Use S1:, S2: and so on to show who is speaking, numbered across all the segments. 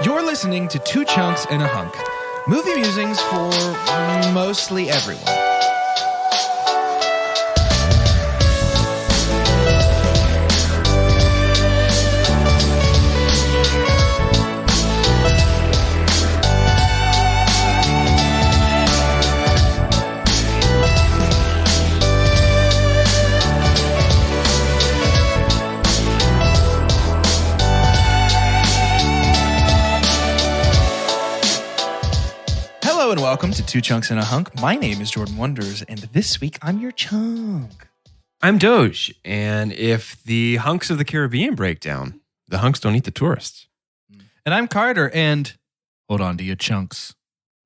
S1: You're listening to Two Chunks and a Hunk. Movie musings for mostly everyone. And welcome to Two Chunks and a Hunk. My name is Jordan Wonders, and this week I'm your chunk.
S2: I'm Doge, and if the hunks of the Caribbean break down, the hunks don't eat the tourists.
S3: And I'm Carter, and hold on to your chunks.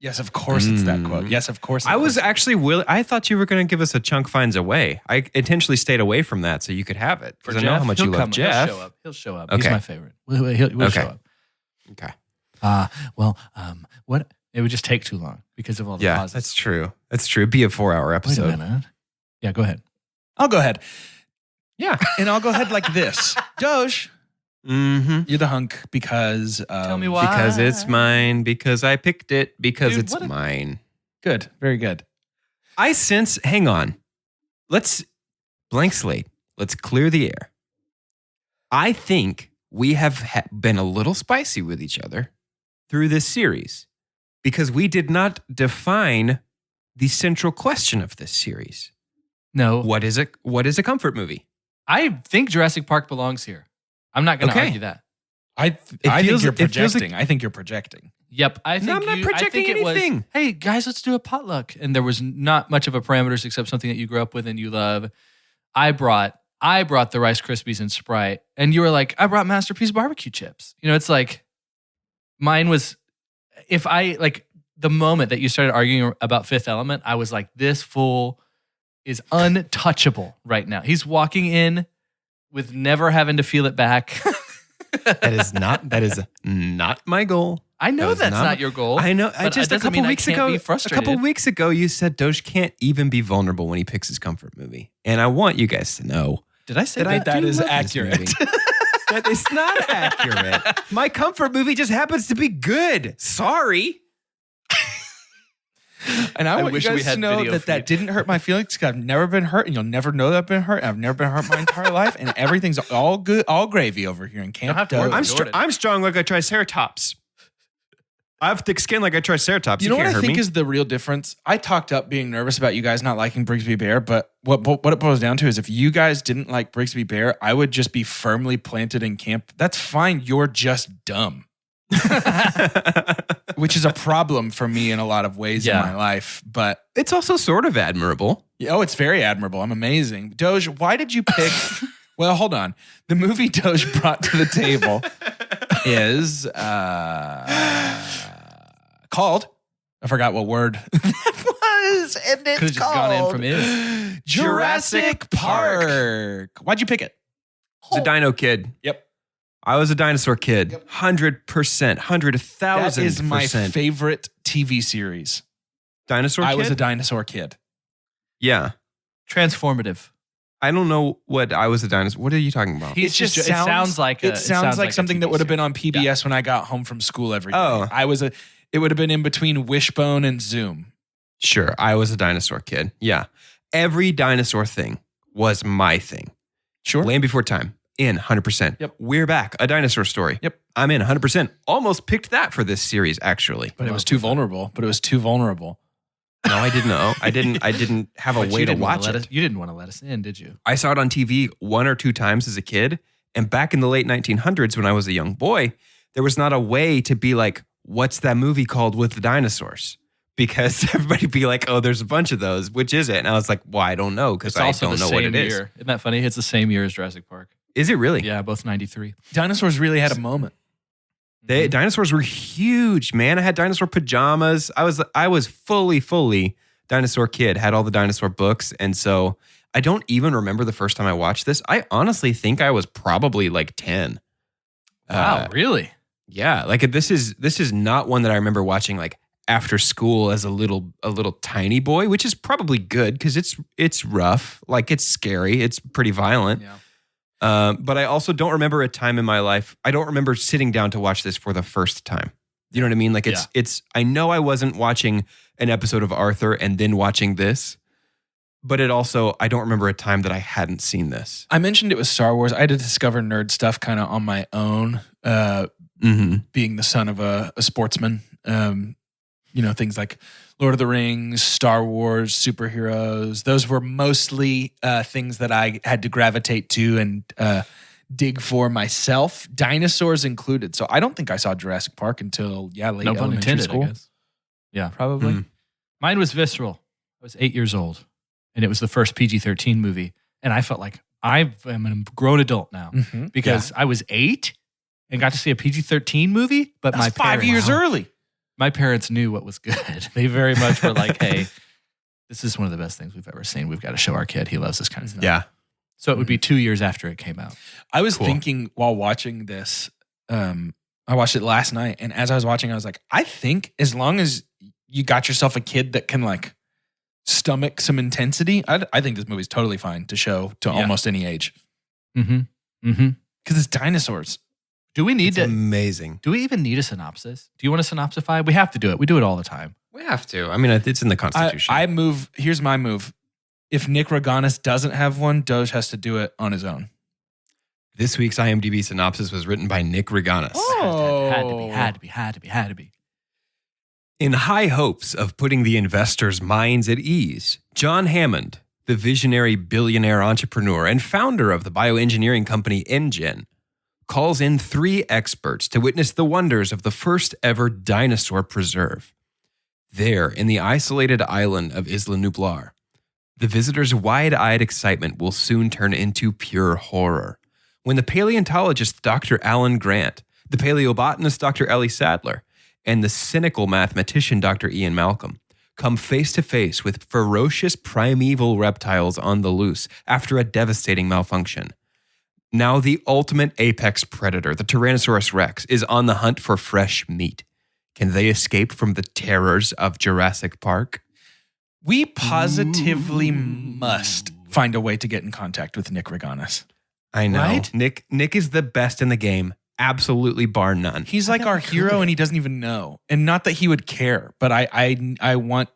S1: Yes, of course it's that quote. Yes, of course.
S2: I was actually I thought you were going to give us a chunk finds a way. I intentionally stayed away from that so you could have it because I know how much you love Jeff.
S3: He'll show up.
S2: Okay.
S3: He's my favorite. He'll show up.
S2: Okay.
S3: What? It would just take too long because of all the pauses.
S2: That's true. That's true. It'd be a 4-hour episode.
S3: Wait a minute. Yeah, go ahead.
S1: I'll go ahead.
S2: Yeah.
S1: And I'll go ahead like this. Doge, you're the hunk because...
S3: Tell me why.
S2: Because it's mine, because I picked it, because
S3: Dude,
S2: it's mine.
S1: Good. Very good.
S2: I sense... Hang on. Let's... Blank slate. Let's clear the air. I think we have been a little spicy with each other through this series. Because we did not define the central question of this series.
S3: No.
S2: What is a comfort movie?
S3: I think Jurassic Park belongs here. I'm not going to argue that.
S1: I think you're projecting. I think you're projecting.
S3: Yep. I think
S2: I'm not projecting anything.
S3: Hey, guys, let's do a potluck. And there was not much of a parameters except something that you grew up with and you love. I brought the Rice Krispies and Sprite. And you were like, I brought Masterpiece barbecue chips. You know, it's like, mine was... If I, like, the moment that you started arguing about Fifth Element, I was like, this fool is untouchable right now. He's walking in with never having to feel it back.
S2: That is not my goal.
S3: I know that's not your goal.
S2: I know.
S3: But a couple
S2: weeks ago, you said Doge can't even be vulnerable when he picks his comfort movie. And I want you guys to know.
S3: Did I say that?
S1: That is accurate.
S2: That is not accurate. My comfort movie just happens to be good. Sorry.
S1: And I want you guys to know that didn't hurt my feelings because I've never been hurt and you'll never know that I've been hurt. I've never been hurt my entire life and everything's all good, all gravy over here in Camp Doge.
S2: I'm strong like a triceratops. I have thick skin like a triceratops.
S1: You know what I think is the real difference? I talked up being nervous about you guys not liking Brigsby Bear, but what it boils down to is if you guys didn't like Brigsby Bear, I would just be firmly planted in camp. That's fine. You're just dumb. Which is a problem for me in a lot of ways in my life. But
S2: it's also sort of admirable.
S1: Oh, it's very admirable. I'm amazing. Doge, why did you pick... Well, hold on. The movie Doge brought to the table is called, I forgot what word that was, and it's
S3: just
S1: called
S3: gone in from it.
S1: Jurassic Park. Why'd you pick it?
S2: I was a dino kid.
S1: Yep.
S2: I was a dinosaur kid. 100%, 100,000%.
S1: That is my favorite TV series.
S2: Dinosaur kid?
S1: I was a dinosaur kid.
S2: Yeah.
S3: Transformative.
S2: I don't know what I was a dinosaur. What are you talking about?
S3: It sounds like
S1: something that would have been on PBS when I got home from school every day. It would have been in between Wishbone and Zoom.
S2: Sure, I was a dinosaur kid. Yeah. Every dinosaur thing was my thing.
S1: Sure.
S2: Land Before Time. In 100%.
S1: Yep.
S2: We're Back. A dinosaur story.
S1: Yep.
S2: I'm in 100%. Almost picked that for this series, actually.
S1: But it was too vulnerable.
S2: No, I didn't know. I didn't have a way to watch it.
S3: You didn't want to let us in, did you?
S2: I saw it on TV 1 or 2 times as a kid. And back in the late 1900s when I was a young boy, there was not a way to be like, what's that movie called with the dinosaurs? Because everybody'd be like, oh, there's a bunch of those. Which is it? And I was like, well, I don't know because I don't know what it is.
S3: Isn't that funny? It's the same year as Jurassic Park.
S2: Is it really?
S3: Yeah, both 93.
S1: Dinosaurs really had a moment.
S2: Dinosaurs were huge, man. I had dinosaur pajamas. I was fully dinosaur kid. Had all the dinosaur books, and so I don't even remember the first time I watched this. I honestly think I was probably like 10.
S3: Wow, really?
S2: Yeah, like this is not one that I remember watching like after school as a little tiny boy, which is probably good because it's rough, like it's scary, it's pretty violent.
S1: Yeah.
S2: But I also don't remember a time in my life. I don't remember sitting down to watch this for the first time. You know what I mean? Like it's. I know I wasn't watching an episode of Arthur and then watching this, but it also, I don't remember a time that I hadn't seen this.
S1: I mentioned it was Star Wars. I had to discover nerd stuff kind of on my own, being the son of a sportsman. Things like Lord of the Rings, Star Wars, superheroes. Those were mostly things that I had to gravitate to and dig for myself. Dinosaurs included. So I don't think I saw Jurassic Park until late elementary school.
S3: I guess. Yeah,
S1: probably.
S3: Mine was visceral. I was 8 years old, and it was the first PG-13 movie, and I felt like I am a grown adult now because I was 8 and got to see a PG-13 movie, but
S1: That's 5 years early.
S3: My parents knew what was good. They very much were like, hey, this is one of the best things we've ever seen. We've got to show our kid. He loves this kind of stuff.
S2: Yeah.
S3: So it would be 2 years after it came out.
S1: I was thinking while watching this, I watched it last night, and as I was watching, I was like, I think as long as you got yourself a kid that can like stomach some intensity, I think this movie's totally fine to show to almost any age. Because it's dinosaurs.
S3: Do we need
S2: amazing.
S3: Do we even need a synopsis? Do you want to synopsify? We have to do it. We do it all the time.
S2: We have to. I mean, it's in the Constitution.
S1: Here's my move. If Nick Reganis doesn't have one, Doge has to do it on his own.
S2: This week's IMDb synopsis was written by Nick Reganis.
S3: Oh. Had to be.
S2: In high hopes of putting the investors' minds at ease, John Hammond, the visionary billionaire entrepreneur and founder of the bioengineering company InGen, calls in 3 experts to witness the wonders of the first ever dinosaur preserve. There, in the isolated island of Isla Nublar, the visitors' wide-eyed excitement will soon turn into pure horror when the paleontologist Dr. Alan Grant, the paleobotanist Dr. Ellie Sadler, and the cynical mathematician Dr. Ian Malcolm come face to face with ferocious primeval reptiles on the loose after a devastating malfunction. Now the ultimate apex predator, the Tyrannosaurus Rex, is on the hunt for fresh meat. Can they escape from the terrors of Jurassic Park?
S1: We positively must find a way to get in contact with Nick Reganis.
S2: I know.
S3: Right?
S2: Nick is the best in the game. Absolutely bar none.
S1: He's like our hero and he doesn't even know. And not that he would care, but I want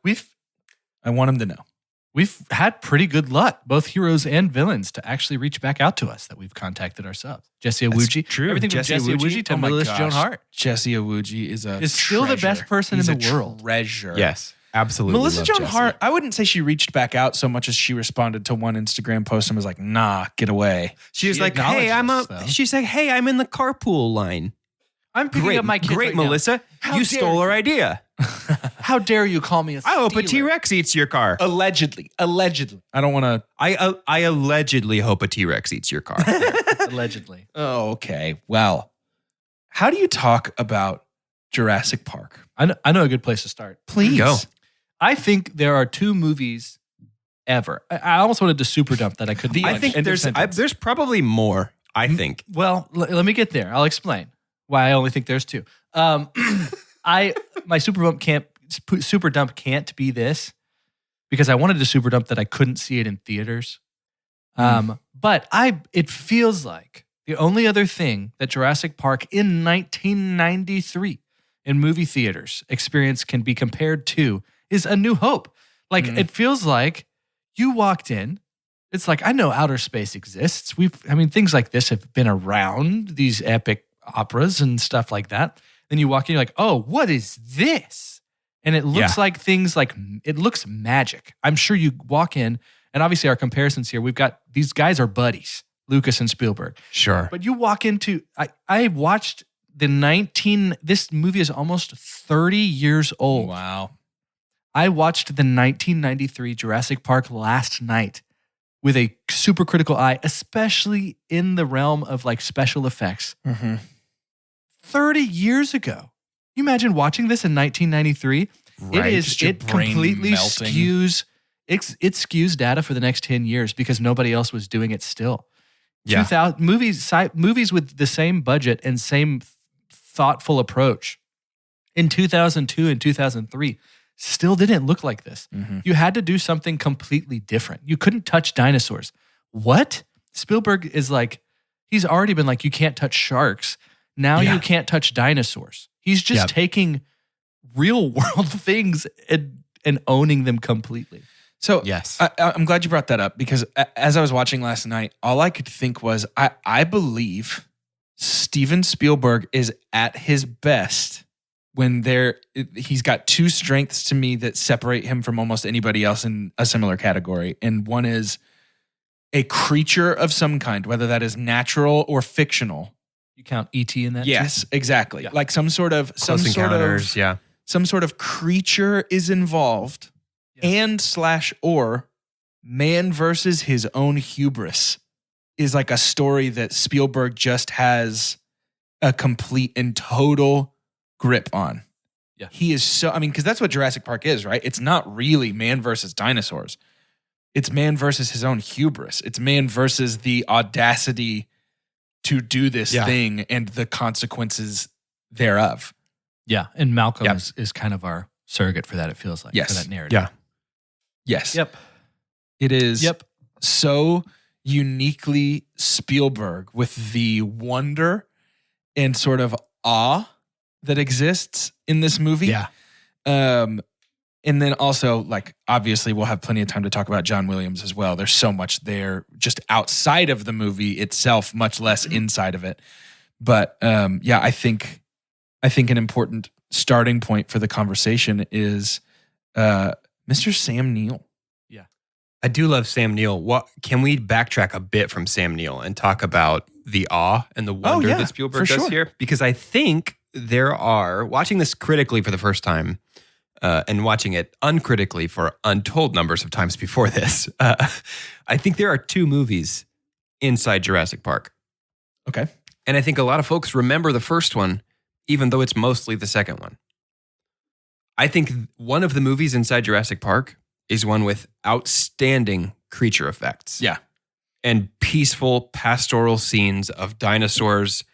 S1: him to know.
S3: We've had pretty good luck, both heroes and villains, to actually reach back out to us that we've contacted ourselves. Jesse Awuji.
S2: True.
S3: Everything from Jesse Awuji to Melissa Joan Hart.
S1: Jesse Awuji is
S3: still the best person in the world.
S1: Treasure.
S2: Yes, absolutely.
S1: Melissa Joan Hart, I wouldn't say she reached back out so much as she responded to one Instagram post and was like, nah, get away.
S2: She was like, hey, she's like, hey, I'm in the carpool line.
S3: I'm picking up my kids
S2: Great,
S3: right
S2: Melissa. You stole our idea.
S3: How dare you call me a
S2: I hope a
S3: stealer?
S2: T-Rex eats your car.
S1: Allegedly. I don't want to.
S2: I allegedly hope a T-Rex eats your car.
S3: Allegedly.
S1: Oh, okay. Well, how do you talk about Jurassic Park?
S3: I know a good place to start.
S1: Please.
S2: Go.
S3: I think there are 2 movies ever. I almost wanted to super dump that I couldn't.
S2: I think there's probably more, I think.
S3: Well, let me get there. I'll explain why I only think there's 2. My super dump can't be this because I wanted to super dump that I couldn't see it in theaters. But it feels like the only other thing that Jurassic Park in 1993 in movie theaters experience can be compared to is A New Hope. Like it feels like you walked in. It's like, I know outer space exists. Things like this have been around, these epic operas and stuff like that. Then you walk in, you're like, oh, what is this? And it looks like things like, it looks magic. I'm sure you walk in, and obviously our comparisons here, we've got, these guys are buddies, Lucas and Spielberg.
S2: Sure.
S3: But you walk into, I watched this movie is almost 30 years old.
S1: Wow.
S3: I watched the 1993 Jurassic Park last night with a super critical eye, especially in the realm of like special effects. 30 years ago. You imagine watching this in 1993?
S2: Right.
S3: It completely skews. It skews data for the next 10 years because nobody else was doing it still.
S2: Yeah.
S3: 2000 movies with the same budget and same thoughtful approach in 2002 and 2003 still didn't look like this. You had to do something completely different. You couldn't touch dinosaurs. What? Spielberg is like, He's already been like, you can't touch sharks. Now
S2: Yeah.
S3: you can't touch dinosaurs. He's just taking real world things and owning them completely.
S1: So
S2: Yes.
S1: I'm glad you brought that up because as I was watching last night, all I could think was I believe Steven Spielberg is at his best when he's got two strengths to me that separate him from almost anybody else in a similar category. And one is a creature of some kind, whether that is natural or fictional.
S3: You count E.T. in that?
S1: Yes,
S3: too?
S1: exactly.
S3: Yeah.
S1: Like some sort of some sort of creature is involved and /or man versus his own hubris is like a story that Spielberg just has a complete and total grip on.
S3: Yeah.
S1: He is so, because that's what Jurassic Park is, right? It's not really man versus dinosaurs. It's man versus his own hubris. It's man versus the audacity to do this thing and the consequences thereof.
S3: Yeah. And Malcolm is kind of our surrogate for that, it feels like.
S1: Yes.
S3: For that narrative.
S2: Yeah.
S1: Yes.
S3: Yep.
S1: It is
S3: Yep.
S1: so uniquely Spielberg with the wonder and sort of awe that exists in this movie.
S2: Yeah.
S1: And then also, like, obviously we'll have plenty of time to talk about John Williams as well. There's so much there just outside of the movie itself, much less inside of it. But I think an important starting point for the conversation is Mr. Sam Neill.
S3: Yeah.
S2: I do love Sam Neill. Can we backtrack a bit from Sam Neill and talk about the awe and the wonder that Spielberg does here? Because I think there are, watching this critically for the first time, and watching it uncritically for untold numbers of times before this, I think there are two movies inside Jurassic Park.
S1: Okay.
S2: And I think a lot of folks remember the first one, even though it's mostly the second one. I think one of the movies inside Jurassic Park is one with outstanding creature effects.
S1: Yeah.
S2: And peaceful pastoral scenes of dinosaurs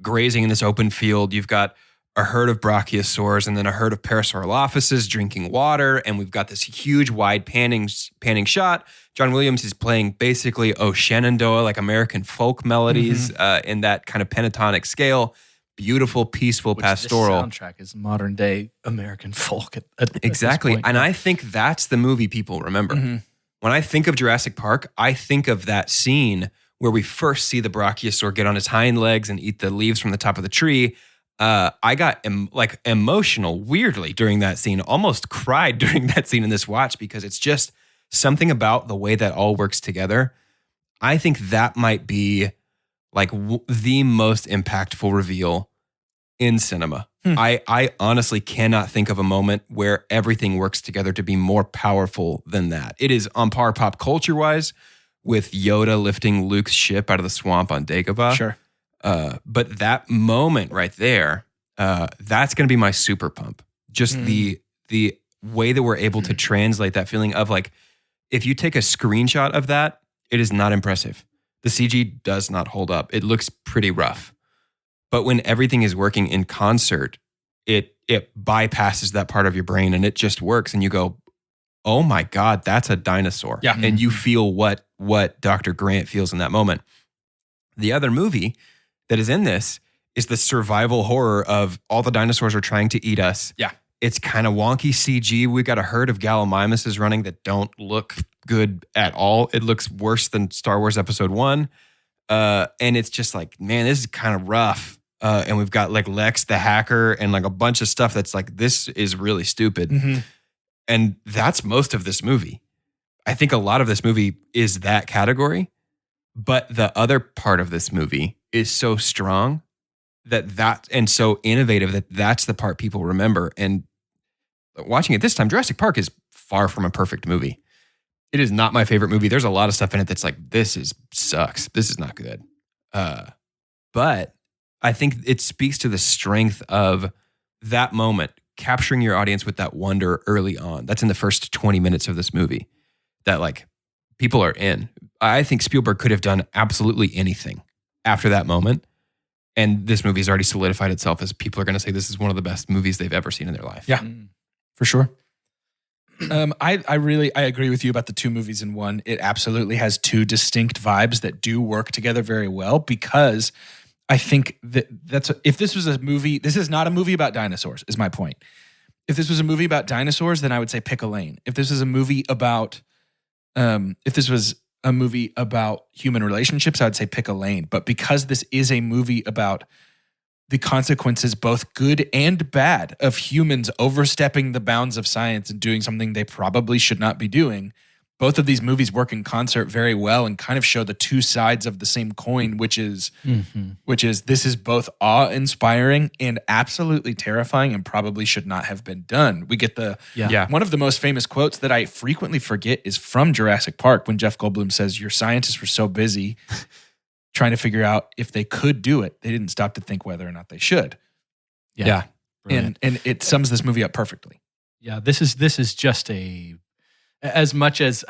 S2: grazing in this open field. You've got a herd of brachiosaurs and then a herd of parasaurolophuses drinking water. And we've got this huge wide panning shot. John Williams is playing basically O Shenandoah, like American folk melodies in that kind of pentatonic scale. Beautiful, peaceful, pastoral.
S3: The soundtrack is modern day American folk.
S2: Exactly.
S3: At this point.
S2: And I think that's the movie people remember.
S1: Mm-hmm.
S2: When I think of Jurassic Park, I think of that scene where we first see the brachiosaur get on its hind legs and eat the leaves from the top of the tree. I got emotional weirdly during that scene, almost cried during that scene in this watch because it's just something about the way that all works together. I think that might be like the most impactful reveal in cinema. I honestly cannot think of a moment where everything works together to be more powerful than that. It is on par pop culture wise with Yoda lifting Luke's ship out of the swamp on Dagobah.
S1: Sure.
S2: But that moment right there, that's going to be my super pump. Just the way that we're able to translate that feeling of like, if you take a screenshot of that, it is not impressive. The CG does not hold up. It looks pretty rough. But when everything is working in concert, it bypasses that part of your brain and it just works. And you go, oh my God, that's a dinosaur.
S1: Yeah.
S2: And you feel what Dr. Grant feels in that moment. The other movie that is in this is the survival horror of all the dinosaurs are trying to eat us.
S1: Yeah.
S2: It's kind of wonky CG. We got a herd of Gallimimuses running that don't look good at all. It looks worse than Star Wars Episode 1. And it's just like, man, this is kind of rough. And we've got like Lex the hacker and like a bunch of stuff that's like, this is really stupid.
S1: Mm-hmm.
S2: And that's most of this movie. I think a lot of this movie is that category. But the other part of this movie is so strong and so innovative that that's the part people remember. And watching it this time, Jurassic Park is far from a perfect movie. It is not my favorite movie. There's a lot of stuff in it that's like, sucks. This is not good. But I think it speaks to the strength of that moment, capturing your audience with that wonder early on. That's in the first 20 minutes of this movie that like people are in. I think Spielberg could have done absolutely anything after that moment. And this movie has already solidified itself as people are going to say this is one of the best movies they've ever seen in their life.
S1: Yeah, for sure. I agree with you about the two movies in one. It absolutely has two distinct vibes that do work together very well, because I think if this was a movie, this is not a movie about dinosaurs, is my point. If this was a movie about dinosaurs, then I would say pick a lane. If this was a movie about human relationships, I would say pick a lane. But because this is a movie about the consequences, both good and bad, of humans overstepping the bounds of science and doing something they probably should not be doing, both of these movies work in concert very well and kind of show the two sides of the same coin, which is this is both awe-inspiring and absolutely terrifying and probably should not have been done. We get one of the most famous quotes that I frequently forget is from Jurassic Park, when Jeff Goldblum says, "Your scientists were so busy trying to figure out if they could do it, they didn't stop to think whether or not they should."
S2: Yeah.
S1: And it sums this movie up perfectly.
S3: Yeah, this is just as much as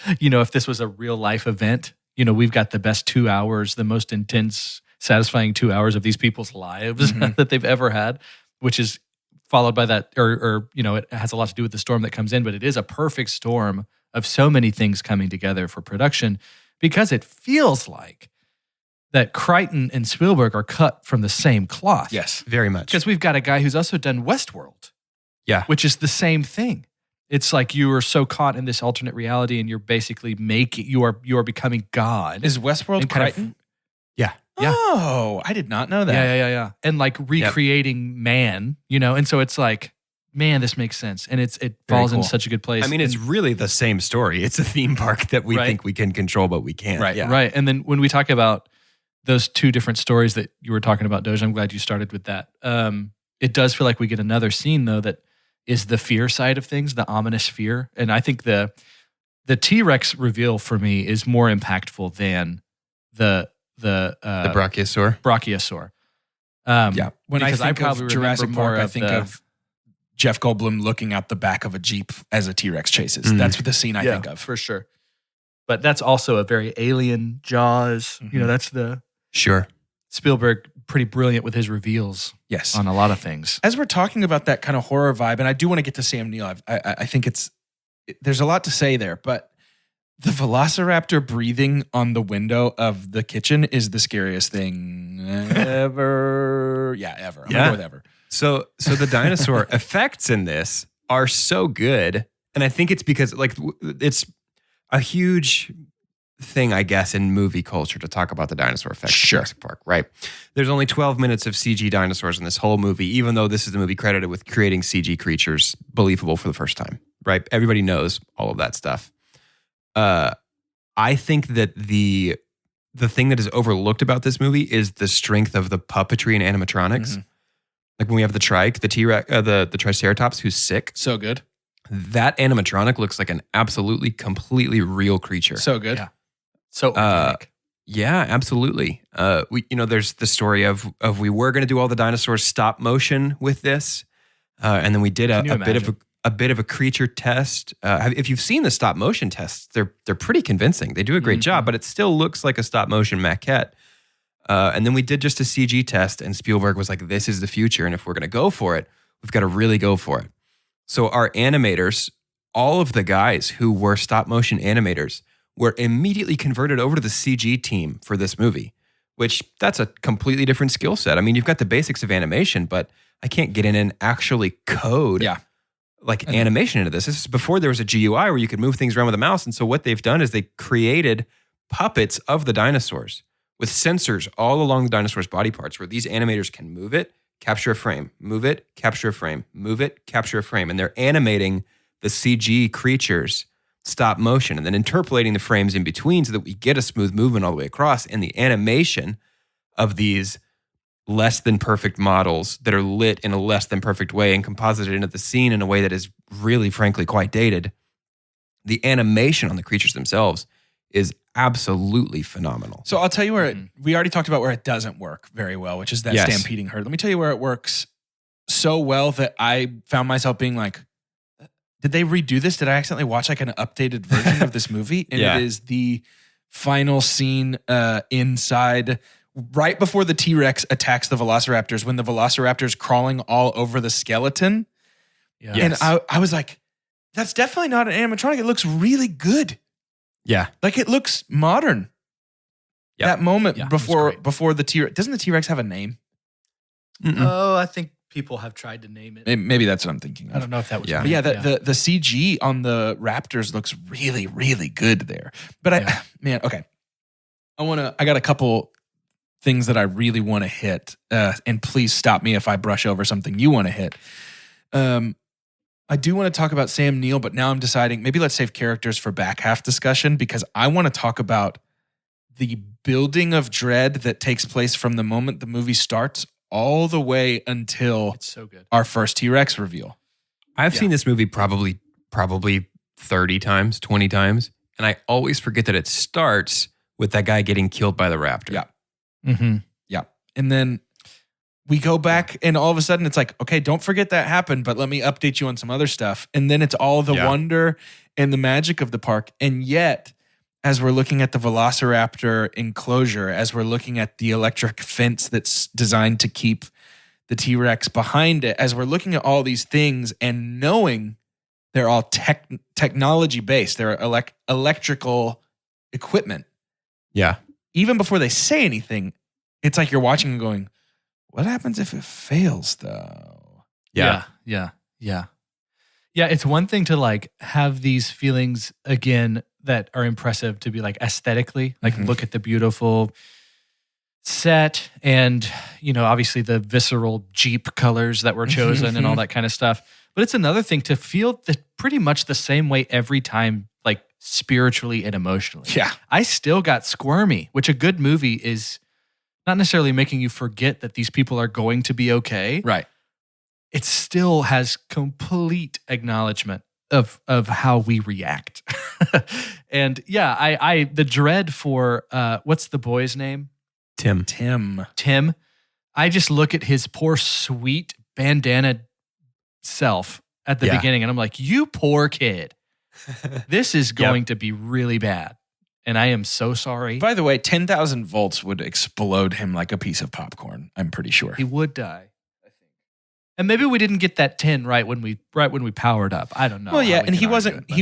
S3: if this was a real life event, we've got the best 2 hours, the most intense, satisfying 2 hours of these people's lives that they've ever had, which is followed by that, or it has a lot to do with the storm that comes in, but it is a perfect storm of so many things coming together for production, because it feels like that Crichton and Spielberg are cut from the same cloth.
S1: Yes,
S2: very much.
S3: Because we've got a guy who's also done Westworld.
S2: Yeah.
S3: Which is the same thing. It's like you are so caught in this alternate reality, and you're basically you are becoming God.
S1: Is Westworld Crichton?
S2: Yeah.
S1: Oh, I did not know that.
S3: Yeah. And like recreating man, and so it's like, man, this makes sense. And it falls in such a good place.
S2: I mean, it's really the same story. It's a theme park that we think we can control, but we can't.
S3: Right, right. And then when we talk about those two different stories that you were talking about, Doge, I'm glad you started with that. It does feel like we get another scene, though, that is the fear side of things, the ominous fear. And I think the T-Rex reveal for me is more impactful than the
S2: Brachiosaur.
S1: When I think of Jurassic Park, I think of Jeff Goldblum looking out the back of a Jeep as a T-Rex chases. That's what the scene I think of.
S3: For sure. But that's also a very Alien, Jaws. That's the...
S2: Sure.
S3: Spielberg, pretty brilliant with his reveals.
S1: Yes.
S3: On a lot of things.
S1: As we're talking about that kind of horror vibe, and I do want to get to Sam Neill, I think there's a lot to say there, but the velociraptor breathing on the window of the kitchen is the scariest thing ever. Ever. I'm gonna go with ever.
S2: So the dinosaur effects in this are so good, and I think it's because it's a huge thing, I guess, in movie culture to talk about the dinosaur effects in Jurassic Park, right? There's only 12 minutes of CG dinosaurs in this whole movie, even though this is the movie credited with creating CG creatures believable for the first time, right? Everybody knows all of that stuff. I think that the thing that is overlooked about this movie is the strength of the puppetry and animatronics. Like when we have the trike, the T-Rex, the Triceratops who's sick.
S1: So good.
S2: That animatronic looks like an absolutely, completely real creature.
S1: So good.
S3: Yeah. So organic.
S2: Yeah, absolutely. There's the story of we were going to do all the dinosaurs stop motion with this, and then we did a bit of a creature test. If you've seen the stop motion tests, they're pretty convincing. They do a great job, but it still looks like a stop motion maquette. And then we did just a CG test, and Spielberg was like, "This is the future, and if we're going to go for it, we've got to really go for it." So our animators, all of the guys who were stop motion animators, were immediately converted over to the CG team for this movie, which that's a completely different skill set. I mean, you've got the basics of animation, but I can't get in and actually code animation into this. This is before there was a GUI where you could move things around with a mouse. And so what they've done is they created puppets of the dinosaurs with sensors all along the dinosaur's body parts where these animators can move it, capture a frame, move it, capture a frame, move it, capture a frame. And they're animating the CG creatures stop motion and then interpolating the frames in between so that we get a smooth movement all the way across. And the animation of these less than perfect models that are lit in a less than perfect way and composited into the scene in a way that is really, frankly, quite dated. The animation on the creatures themselves is absolutely phenomenal.
S1: So I'll tell you where we already talked about where it doesn't work very well, which is that stampeding herd. Let me tell you where it works so well that I found myself being like, did they redo this? Did I accidentally watch like an updated version of this movie? And it is the final scene inside, right before the T-Rex attacks the Velociraptors, when the Velociraptor's crawling all over the skeleton.
S3: Yes.
S1: And I was like, That's definitely not an animatronic. It looks really good.
S2: Yeah.
S1: Like it looks modern.
S2: Yep.
S1: That moment
S3: Yeah, it was
S1: before the T-Rex. Doesn't the T-Rex have a name?
S3: Oh, I think people have tried to name it.
S1: Maybe that's what I'm thinking of.
S3: I don't know if that was.
S2: Yeah.
S1: But yeah, the CG on the Raptors looks really, really good there. But okay. I got a couple things that I really want to hit. And please stop me if I brush over something you want to hit. I do want to talk about Sam Neill, but now I'm deciding maybe let's save characters for back half discussion because I want to talk about the building of dread that takes place from the moment the movie starts all the way until
S3: It's so good.
S1: our first T-Rex reveal.
S2: I've seen this movie probably 30 times, 20 times, and I always forget that it starts with that guy getting killed by the raptor.
S1: Yeah.
S3: Mm-hmm.
S1: Yeah. And then we go back and all of a sudden it's like, okay, don't forget that happened, but let me update you on some other stuff. And then it's all the wonder and the magic of the park. And yet, as we're looking at the Velociraptor enclosure, as we're looking at the electric fence that's designed to keep the T-Rex behind it, as we're looking at all these things and knowing they're all technology based, they're electrical equipment.
S2: Yeah.
S1: Even before they say anything, it's like you're watching and going, what happens if it fails though?
S3: Yeah. It's one thing to like have these feelings again that are impressive to be like aesthetically, like look at the beautiful set and, obviously the visceral Jeep colors that were chosen and all that kind of stuff. But it's another thing to feel pretty much the same way every time, like spiritually and emotionally.
S1: Yeah.
S3: I still got squirmy, which a good movie is not necessarily making you forget that these people are going to be okay.
S1: Right.
S3: It still has complete acknowledgement of how we react. And I the dread for what's the boy's name?
S2: Tim.
S3: Tim. I just look at his poor sweet bandana self at the beginning and I'm like, you poor kid. This is going to be really bad. And I am so sorry.
S1: By the way, 10,000 volts would explode him like a piece of popcorn. I'm pretty sure.
S3: He would die, I think. And maybe we didn't get that 10 right when we powered up. I don't know.
S1: Well, yeah, and he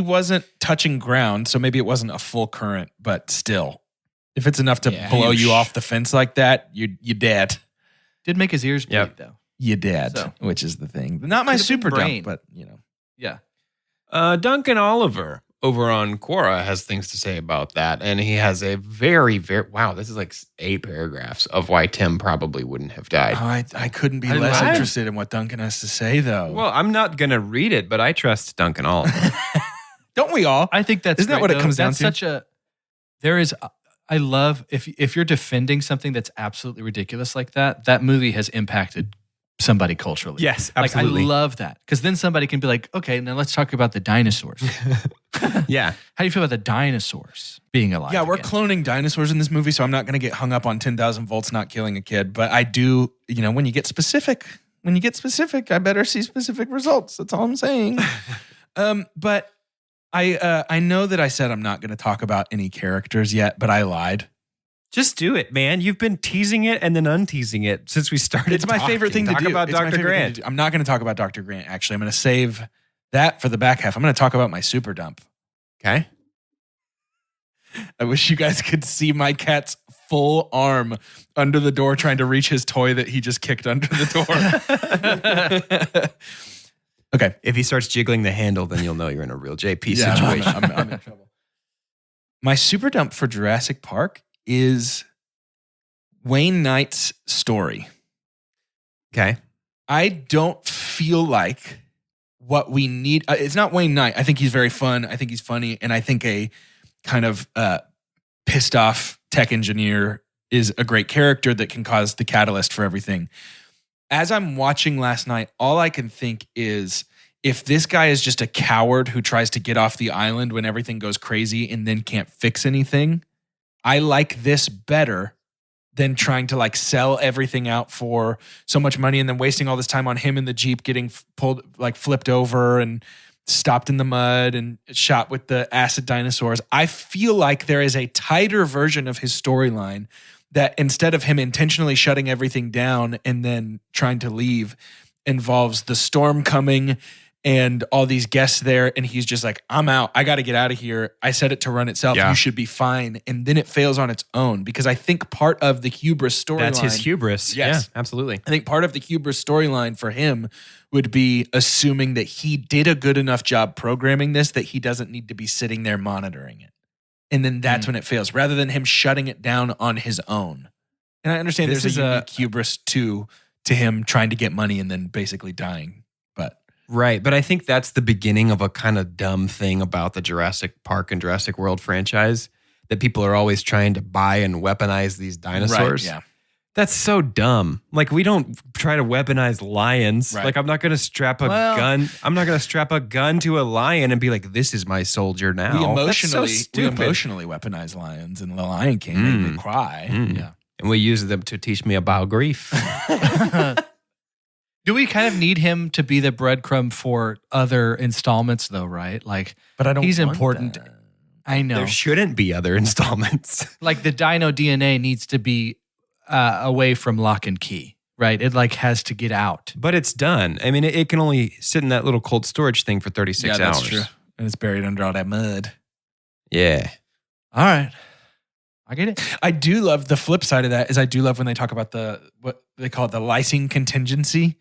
S1: wasn't touching ground, so maybe it wasn't a full current, but still. If it's enough to blow you off the fence like that, you're dead.
S3: Did make his ears bleed though.
S1: You're dead, which is the thing. Not my super dump, but
S3: Yeah.
S2: Duncan Oliver over on Quora has things to say about that. And he has a very, wow, this is like 8 paragraphs of why Tim probably wouldn't have died.
S1: Oh, I couldn't be less interested in what Duncan has to say, though.
S2: Well, I'm not going to read it, but I trust Duncan Oliver.
S1: Don't we all?
S3: I think that's
S1: Isn't that what it comes down to?
S3: I love, if you're defending something that's absolutely ridiculous like that movie has impacted somebody culturally.
S2: Yes, absolutely.
S3: Like, I love that. Because then somebody can be like, okay, now let's talk about the dinosaurs.
S2: Yeah.
S3: How do you feel about the dinosaurs being alive?
S1: Yeah, we're cloning dinosaurs in this movie, so I'm not going to get hung up on 10,000 volts not killing a kid. But I do, when you get specific, I better see specific results. That's all I'm saying. But I know that I said I'm not going to talk about any characters yet, but I lied.
S2: Just do it, man. You've been teasing it and then unteasing it since we started.
S1: It's my favorite thing to do.
S2: Talk about Dr. Grant.
S1: I'm not going to talk about Dr. Grant, actually. I'm going to save that for the back half. I'm going to talk about my super dump.
S2: Okay.
S1: I wish you guys could see my cat's full arm under the door trying to reach his toy that he just kicked under the door. Okay.
S2: If he starts jiggling the handle, then you'll know you're in a real JP situation.
S1: I'm in trouble. My super dump for Jurassic Park is Wayne Knight's story.
S2: Okay.
S1: I don't feel like what we need. It's not Wayne Knight. I think he's very fun. I think he's funny. And I think a kind of pissed off tech engineer is a great character that can cause the catalyst for everything. As I'm watching last night, all I can think is if this guy is just a coward who tries to get off the island when everything goes crazy and then can't fix anything, I like this better than trying to like sell everything out for so much money and then wasting all this time on him in the Jeep getting flipped over and stopped in the mud and shot with the acid dinosaurs. I feel like there is a tighter version of his storyline that instead of him intentionally shutting everything down and then trying to leave, involves the storm coming and all these guests there, and he's just like, I'm out. I got to get out of here. I set it to run itself.
S2: Yeah.
S1: You should be fine. And then it fails on its own because I think part of the hubris storyline.
S2: That's his hubris.
S1: Yes.
S2: Yeah, absolutely.
S1: I think part of the hubris storyline for him would be assuming that he did a good enough job programming this that he doesn't need to be sitting there monitoring it. And then that's when it fails, rather than him shutting it down on his own. And I understand
S2: This
S1: there's
S2: is
S1: a
S2: a-
S1: unique hubris to him trying to get money and then basically dying. But
S2: Right, but I think that's the beginning of a kind of dumb thing about the Jurassic Park and Jurassic World franchise, that people are always trying to buy and weaponize these dinosaurs.
S1: Right, yeah.
S2: That's so dumb. Like, we don't try to weaponize lions.
S1: Right.
S2: Like, I'm not going to strap a gun. I'm not going to strap a gun to a lion and be like, "This is my soldier now."
S1: We
S2: That's so
S1: emotionally,
S2: stupid.
S1: weaponize lions, and the Lion King made me cry.
S3: Yeah.
S2: And we use them to teach me about grief.
S3: Do we kind of need him to be the breadcrumb for other installments, though, right? Like,
S1: But I don't.
S3: he's
S1: want
S3: important.
S1: that.
S3: I know.
S2: There shouldn't be other installments.
S3: Like, the dino DNA needs to be away from lock and key, right? It like has to get out.
S2: But it's done. I mean, it can only sit in that little cold storage thing for 36
S1: Yeah,
S2: hours.
S1: that's true. And it's buried under all that mud.
S2: Yeah.
S3: All right. I get it.
S1: I do love the flip side of that. Is I do love when they talk about what they call it, the lysine contingency.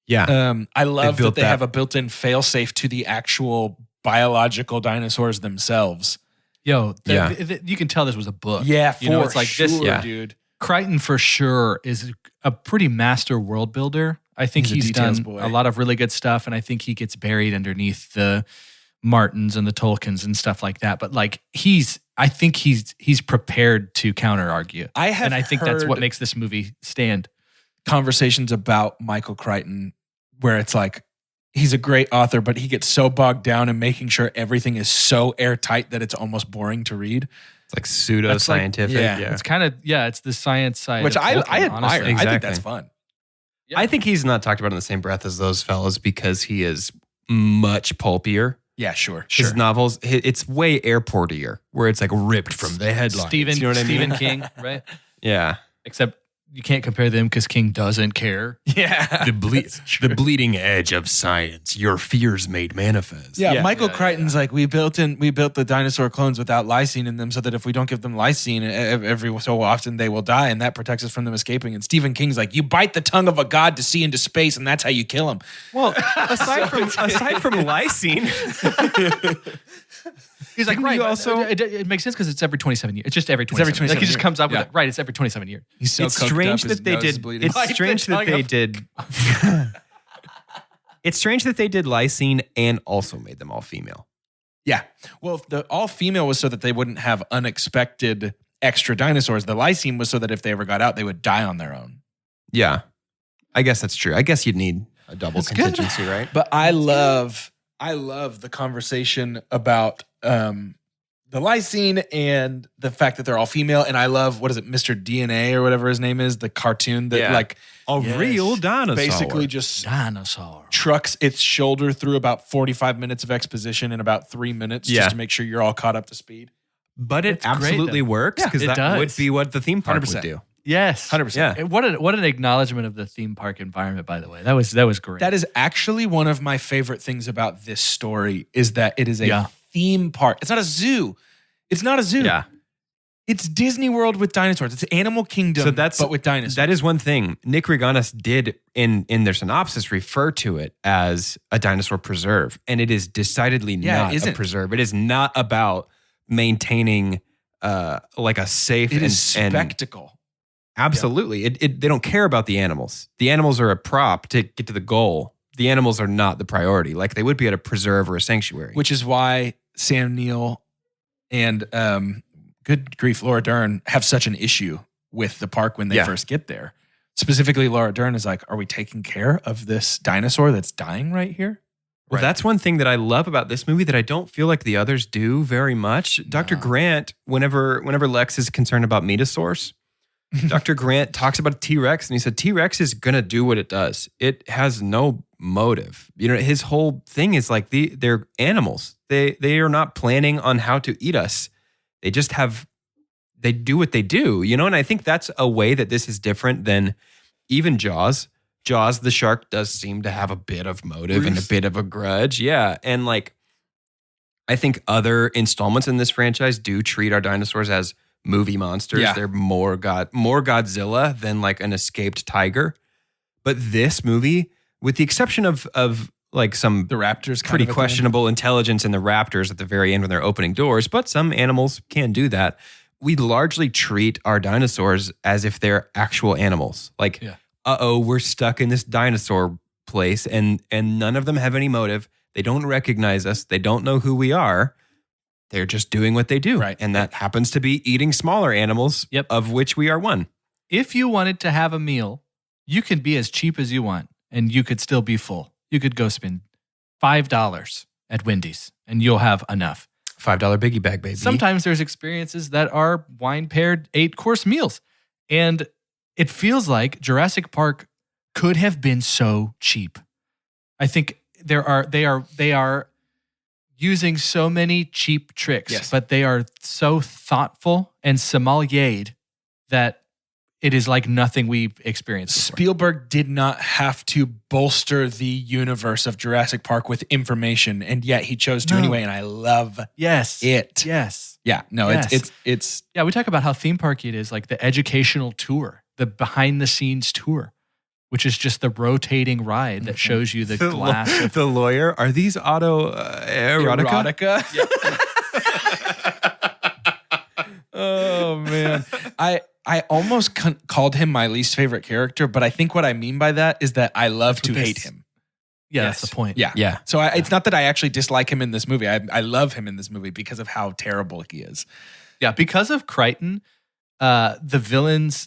S2: Yeah.
S1: I love that
S2: built
S1: they
S2: that.
S1: have a built-in fail-safe to the actual biological dinosaurs themselves.
S3: Yo,
S2: Yeah.
S3: you can tell this was a book.
S1: Yeah,
S3: You know,
S1: for
S3: it's like
S1: sure,
S3: this-
S2: Yeah.
S1: dude.
S3: Crichton for sure is a pretty master world builder. I think
S1: He's a
S3: he's done
S1: details boy.
S3: a lot of really good stuff, and I think he gets buried underneath the Martins and the Tolkiens and stuff like that. But like I think he's prepared to counter argue.
S1: I
S3: think that's what makes this movie stand.
S1: conversations about Michael Crichton where it's like he's a great author, but he gets so bogged down in making sure everything is so airtight that it's almost boring to read.
S2: It's like pseudo-scientific.
S1: yeah.
S3: It's kind of it's the science side,
S1: Which
S3: of
S1: I
S3: Tolkien,
S1: admire.
S3: honestly.
S1: I think
S2: Exactly.
S1: that's fun.
S2: I think he's not talked about in the same breath as those fellas because he is much pulpier.
S1: Yeah, sure.
S2: His novels, it's way airportier, where it's like ripped from the headlines.
S3: Stephen
S2: you know what I mean?
S3: Stephen King, right?
S2: Yeah.
S3: Except you can't compare them because King doesn't care.
S1: Yeah.
S2: The bleeding edge of science. Your fears made manifest.
S1: Yeah, Michael
S3: Yeah,
S1: Crichton's like we built the dinosaur clones without lysine in them so that if we don't give them lysine every so often they will die, and that protects us from them escaping. And Stephen King's like, you bite the tongue of a god to see into space, and that's how you kill him.
S2: Well, aside from lysine,
S3: He's like,
S2: Didn't
S3: right.
S2: you
S3: but
S2: also-
S3: it makes sense because it's every 27 years. It's just every 27
S1: every
S3: years.
S1: 27
S3: Like he just
S1: years.
S3: comes up with
S1: Yeah.
S3: it. Right, it's every 27 years.
S1: He's so
S2: it's
S1: coked
S2: strange
S1: up, his
S2: that they
S1: nose is
S2: did.
S1: bleeding.
S2: It's
S3: Like
S2: strange
S3: the
S2: that they
S3: tongue of-
S2: did. It's strange that they did lysine and also made them all female.
S1: Yeah. Well, if the all female was so that they wouldn't have unexpected extra dinosaurs. The lysine was so that if they ever got out, they would die on their own.
S2: Yeah, I guess that's true. I guess you'd need a double
S3: That's good.
S2: contingency, right?
S1: But I love the conversation about the lysine and the fact that they're all female. And I love, what is it, Mr. DNA or whatever his name is, the cartoon that
S2: Yeah.
S1: like
S2: A
S1: Yes.
S2: real dinosaur.
S1: basically just
S3: Dinosaur.
S1: trucks its shoulder through about 45 minutes of exposition in about 3 minutes
S2: Yeah.
S1: just to make sure you're all caught up to speed.
S2: But it
S3: It's great,
S2: absolutely
S3: though.
S2: works
S3: Yeah,
S2: because
S3: it
S2: that
S3: does.
S2: would be what the theme park
S1: 100%.
S2: would do.
S3: Yes.
S1: 100%.
S2: Yeah.
S3: What an acknowledgement of the theme park environment, by the way. That was great.
S1: That is actually one of my favorite things about this story is that it is a
S3: Yeah.
S1: theme park. It's not a zoo. It's not a zoo.
S2: Yeah.
S1: It's Disney World with dinosaurs. It's Animal Kingdom,
S2: So that's
S1: but with dinosaurs.
S2: That is one thing. Nick Reganis did in their synopsis refer to it as a dinosaur preserve, and it is decidedly
S1: Yeah, it
S2: not a
S1: isn't.
S2: preserve. It is not about maintaining like a safe
S1: It
S2: and
S1: is spectacle.
S2: absolutely. They don't care about the animals. The animals are a prop to get to the goal. The animals are not the priority, like they would be at a preserve or a sanctuary.
S1: Which is why Sam Neill and good grief, Laura Dern have such an issue with the park when they
S2: Yeah.
S1: first get there. Specifically, Laura Dern is like, are we taking care of this dinosaur that's dying right here?
S2: Well,
S1: Right.
S2: that's one thing that I love about this movie that I don't feel like the others do very much. Dr. Grant, whenever Lex is concerned about Metasaurs, Dr. Grant talks about a T-Rex and he said T-Rex is going to do what it does. It has no motive. You know, his whole thing is like they're animals. They are not planning on how to eat us. They just they do what they do, you know? And I think that's a way that this is different than even Jaws, Jaws the shark does seem to have a bit of motive and a bit of a grudge. Yeah. And like, I think other installments in this franchise do treat our dinosaurs as movie monsters.
S1: Yeah.
S2: They're more Godzilla than like an escaped tiger. But this movie, with the exception of like some
S1: The raptors,
S2: pretty
S1: kind of at the end.
S2: questionable intelligence in the raptors at the very end when they're opening doors, but some animals can do that. We largely treat our dinosaurs as if they're actual animals. Like, we're stuck in this dinosaur place, and none of them have any motive. They don't recognize us. They don't know who we are. They're just doing what they do.
S1: Right.
S2: And that happens to be eating smaller animals, of which we are one.
S3: If you wanted to have a meal, you can be as cheap as you want, and you could still be full. You could go spend $5 at Wendy's, and you'll have enough.
S2: $5 biggie bag, baby.
S3: Sometimes there's experiences that are wine-paired 8-course meals. And it feels like Jurassic Park could have been so cheap. I think they are using so many cheap tricks, but they are so thoughtful and sommeliered that it is like nothing we've experienced before.
S1: Spielberg did not have to bolster the universe of Jurassic Park with information, and yet he chose to anyway, and I love it.
S3: Yes.
S1: Yeah, no,
S3: Yes.
S1: it's
S3: Yeah, we talk about how theme parky it is, like the educational tour, the behind-the-scenes tour, which is just the rotating ride that shows you the glass.
S2: The lawyer, are these auto erotica?
S1: Oh, man. I almost called him my least favorite character, but I think what I mean by that is that I love to hate him.
S3: Yeah, that's the point.
S1: Yeah. So it's not that I actually dislike him in this movie. I love him in this movie because of how terrible he is.
S3: Yeah, because of Crichton, the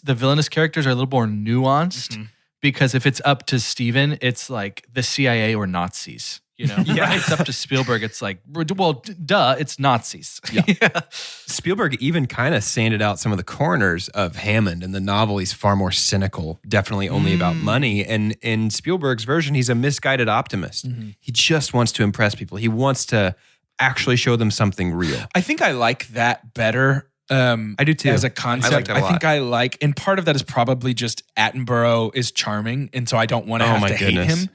S3: villainous characters are a little more nuanced. Mm-hmm. Because if it's up to Steven, it's like the CIA or Nazis. You know, Right? It's up to Spielberg. It's like, well, duh, it's Nazis.
S2: Yeah. Spielberg even kind of sanded out some of the corners of Hammond. In the novel, he's far more cynical, definitely only about money. And in Spielberg's version, he's a misguided optimist. Mm-hmm. He just wants to impress people. He wants to actually show them something real.
S1: I think I like that better.
S2: I do too.
S1: As a concept,
S2: I like that a lot.
S1: think I like, and part of that is probably just Attenborough is charming, and so I don't want to have to hate him.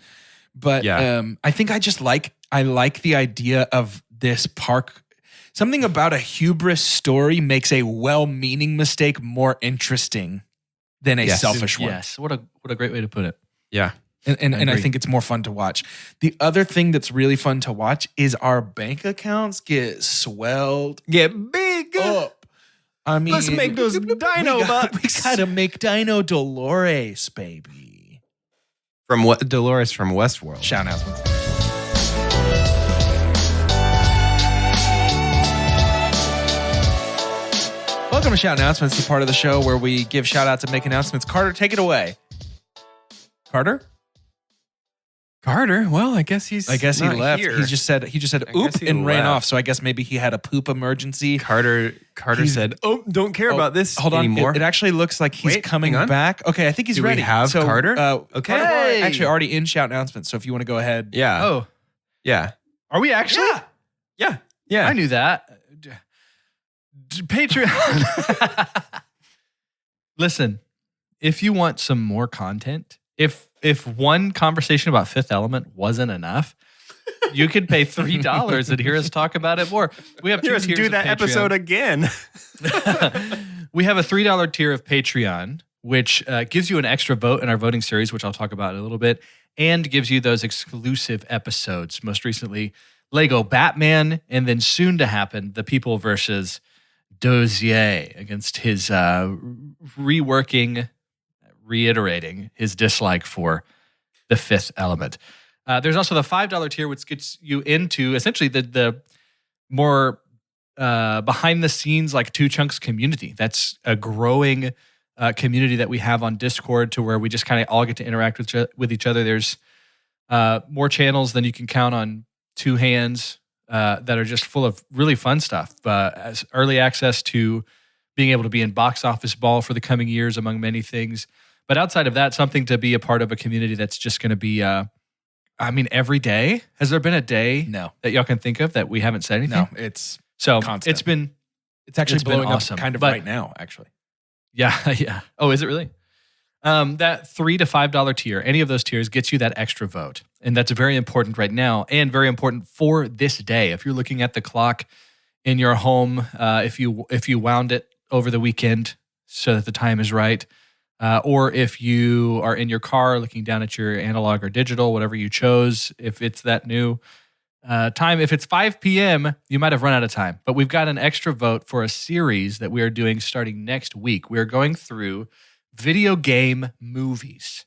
S1: But I think I like the idea of this park. Something about a hubris story makes a well-meaning mistake more interesting than a selfish one.
S3: Yes, what a great way to put it.
S2: Yeah.
S1: And I think it's more fun to watch. The other thing that's really fun to watch is our bank accounts get swelled.
S2: Get big
S1: up. I mean,
S2: let's make those dino bucks.
S1: We gotta make Dino Dolores, baby.
S2: From what Dolores from Westworld.
S1: Shout announcements. Welcome to Shout Announcements, the part of the show where we give shout outs and make announcements. Carter, take it away. Carter?
S2: Well, I guess he
S1: left.
S2: Here.
S1: He just said oop and ran off. So I guess maybe he had a poop emergency.
S2: Carter said, "Oh, don't care about this
S1: hold on.
S2: anymore."
S1: It actually looks like he's coming back. Okay, I think he's ready.
S2: We have Carter?
S1: Okay. Carter actually already in shout announcements. So if you want to go ahead.
S2: Yeah.
S3: Oh.
S2: Yeah.
S3: Are we actually?
S2: Yeah.
S3: I knew that. Patreon. Listen, if you want some more content, if one conversation about Fifth Element wasn't enough, you could pay $3 and hear us talk about it more. We have 2 tiers
S2: do that
S3: of Patreon.
S2: episode again.
S3: We have a $3 tier of Patreon, which gives you an extra vote in our voting series, which I'll talk about in a little bit, and gives you those exclusive episodes. Most recently, Lego Batman, and then soon to happen, The People versus Dozier against his reiterating his dislike for the Fifth Element. There's also the $5 tier, which gets you into essentially the more behind the scenes, like Two Chunks community. That's a growing community that we have on Discord, to where we just kind of all get to interact with each other. There's more channels than you can count on 2 hands that are just full of really fun stuff. As early access to being able to be in box office ball for the coming years, among many things. But outside of that, something to be a part of a community that's just going to be, every day. Has there been a day that y'all can think of that we haven't said anything?
S1: No, it's constant.
S3: It's actually
S1: blowing
S3: awesome.
S1: up kind of right now, actually.
S3: Yeah. Oh, is it really? That $3 to $5 tier, any of those tiers gets you that extra vote. And that's very important right now and very important for this day. If you're looking at the clock in your home, if you wound it over the weekend so that the time is right, or if you are in your car looking down at your analog or digital, whatever you chose, if it's that new time, if it's 5 p.m., you might have run out of time. But we've got an extra vote for a series that we are doing starting next week. We are going through video game movies.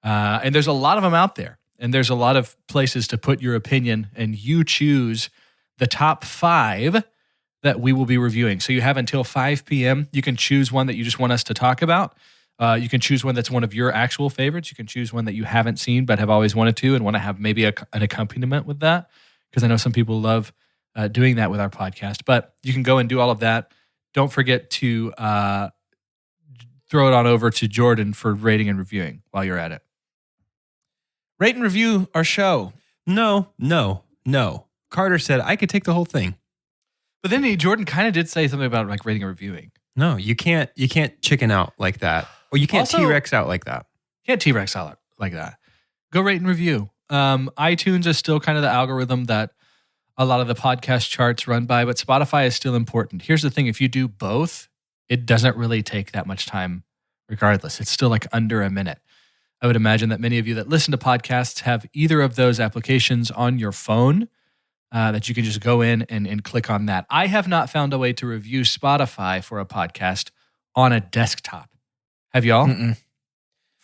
S3: And there's a lot of them out there. And there's a lot of places to put your opinion, and you choose the top 5 that we will be reviewing. So you have until 5 p.m. You can choose one that you just want us to talk about. You can choose one that's one of your actual favorites. You can choose one that you haven't seen but have always wanted to and want to have maybe an accompaniment with that, because I know some people love doing that with our podcast. But you can go and do all of that. Don't forget to throw it on over to Jordan for rating and reviewing while you're at it.
S1: Rate and review our show.
S2: No. Carter said I could take the whole thing.
S3: But then Jordan kind of did say something about like rating and reviewing.
S2: No, you can't chicken out like that. Or you can't
S3: Also,
S2: T-Rex out like that.
S3: You can't T-Rex out like that. Go rate and review. iTunes is still kind of the algorithm that a lot of the podcast charts run by, but Spotify is still important. Here's the thing. If you do both, it doesn't really take that much time regardless. It's still like under a minute. I would imagine that many of you that listen to podcasts have either of those applications on your phone that you can just go in and click on that. I have not found a way to review Spotify for a podcast on a desktop. Have y'all?
S1: Mm-mm.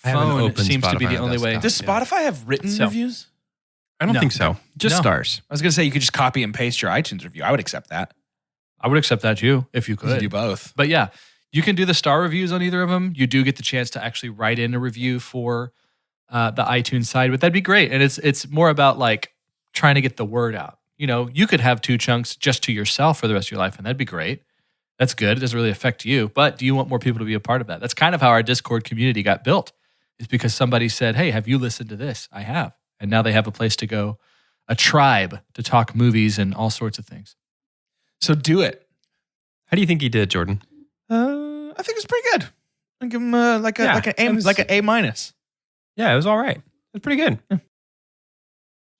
S2: I haven't
S3: Phone
S2: opened
S3: seems to be
S2: Spotify
S3: the
S2: on
S3: only way.
S2: desktop.
S1: Does Spotify have written reviews?
S2: I don't
S3: No.
S2: think so. Just
S3: No.
S2: stars.
S1: I was going to say you could just copy and paste your iTunes review. I would accept that.
S3: I would accept that too, if you
S1: You
S3: could.
S1: do both.
S3: But yeah, you can do the star reviews on either of them. You do get the chance to actually write in a review for the iTunes side, but that'd be great. And it's more about like trying to get the word out. You know, you could have 2 chunks just to yourself for the rest of your life, and that'd be great. That's good. It doesn't really affect you. But do you want more people to be a part of that? That's kind of how our Discord community got built. It's because somebody said, hey, have you listened to this? I have. And now they have a place to go, a tribe to talk movies and all sorts of things.
S1: So do it.
S2: How do you think he did, Jordan?
S1: I think it's pretty good. I give him like an A minus.
S2: Yeah, it was all right. It was pretty good. Yeah.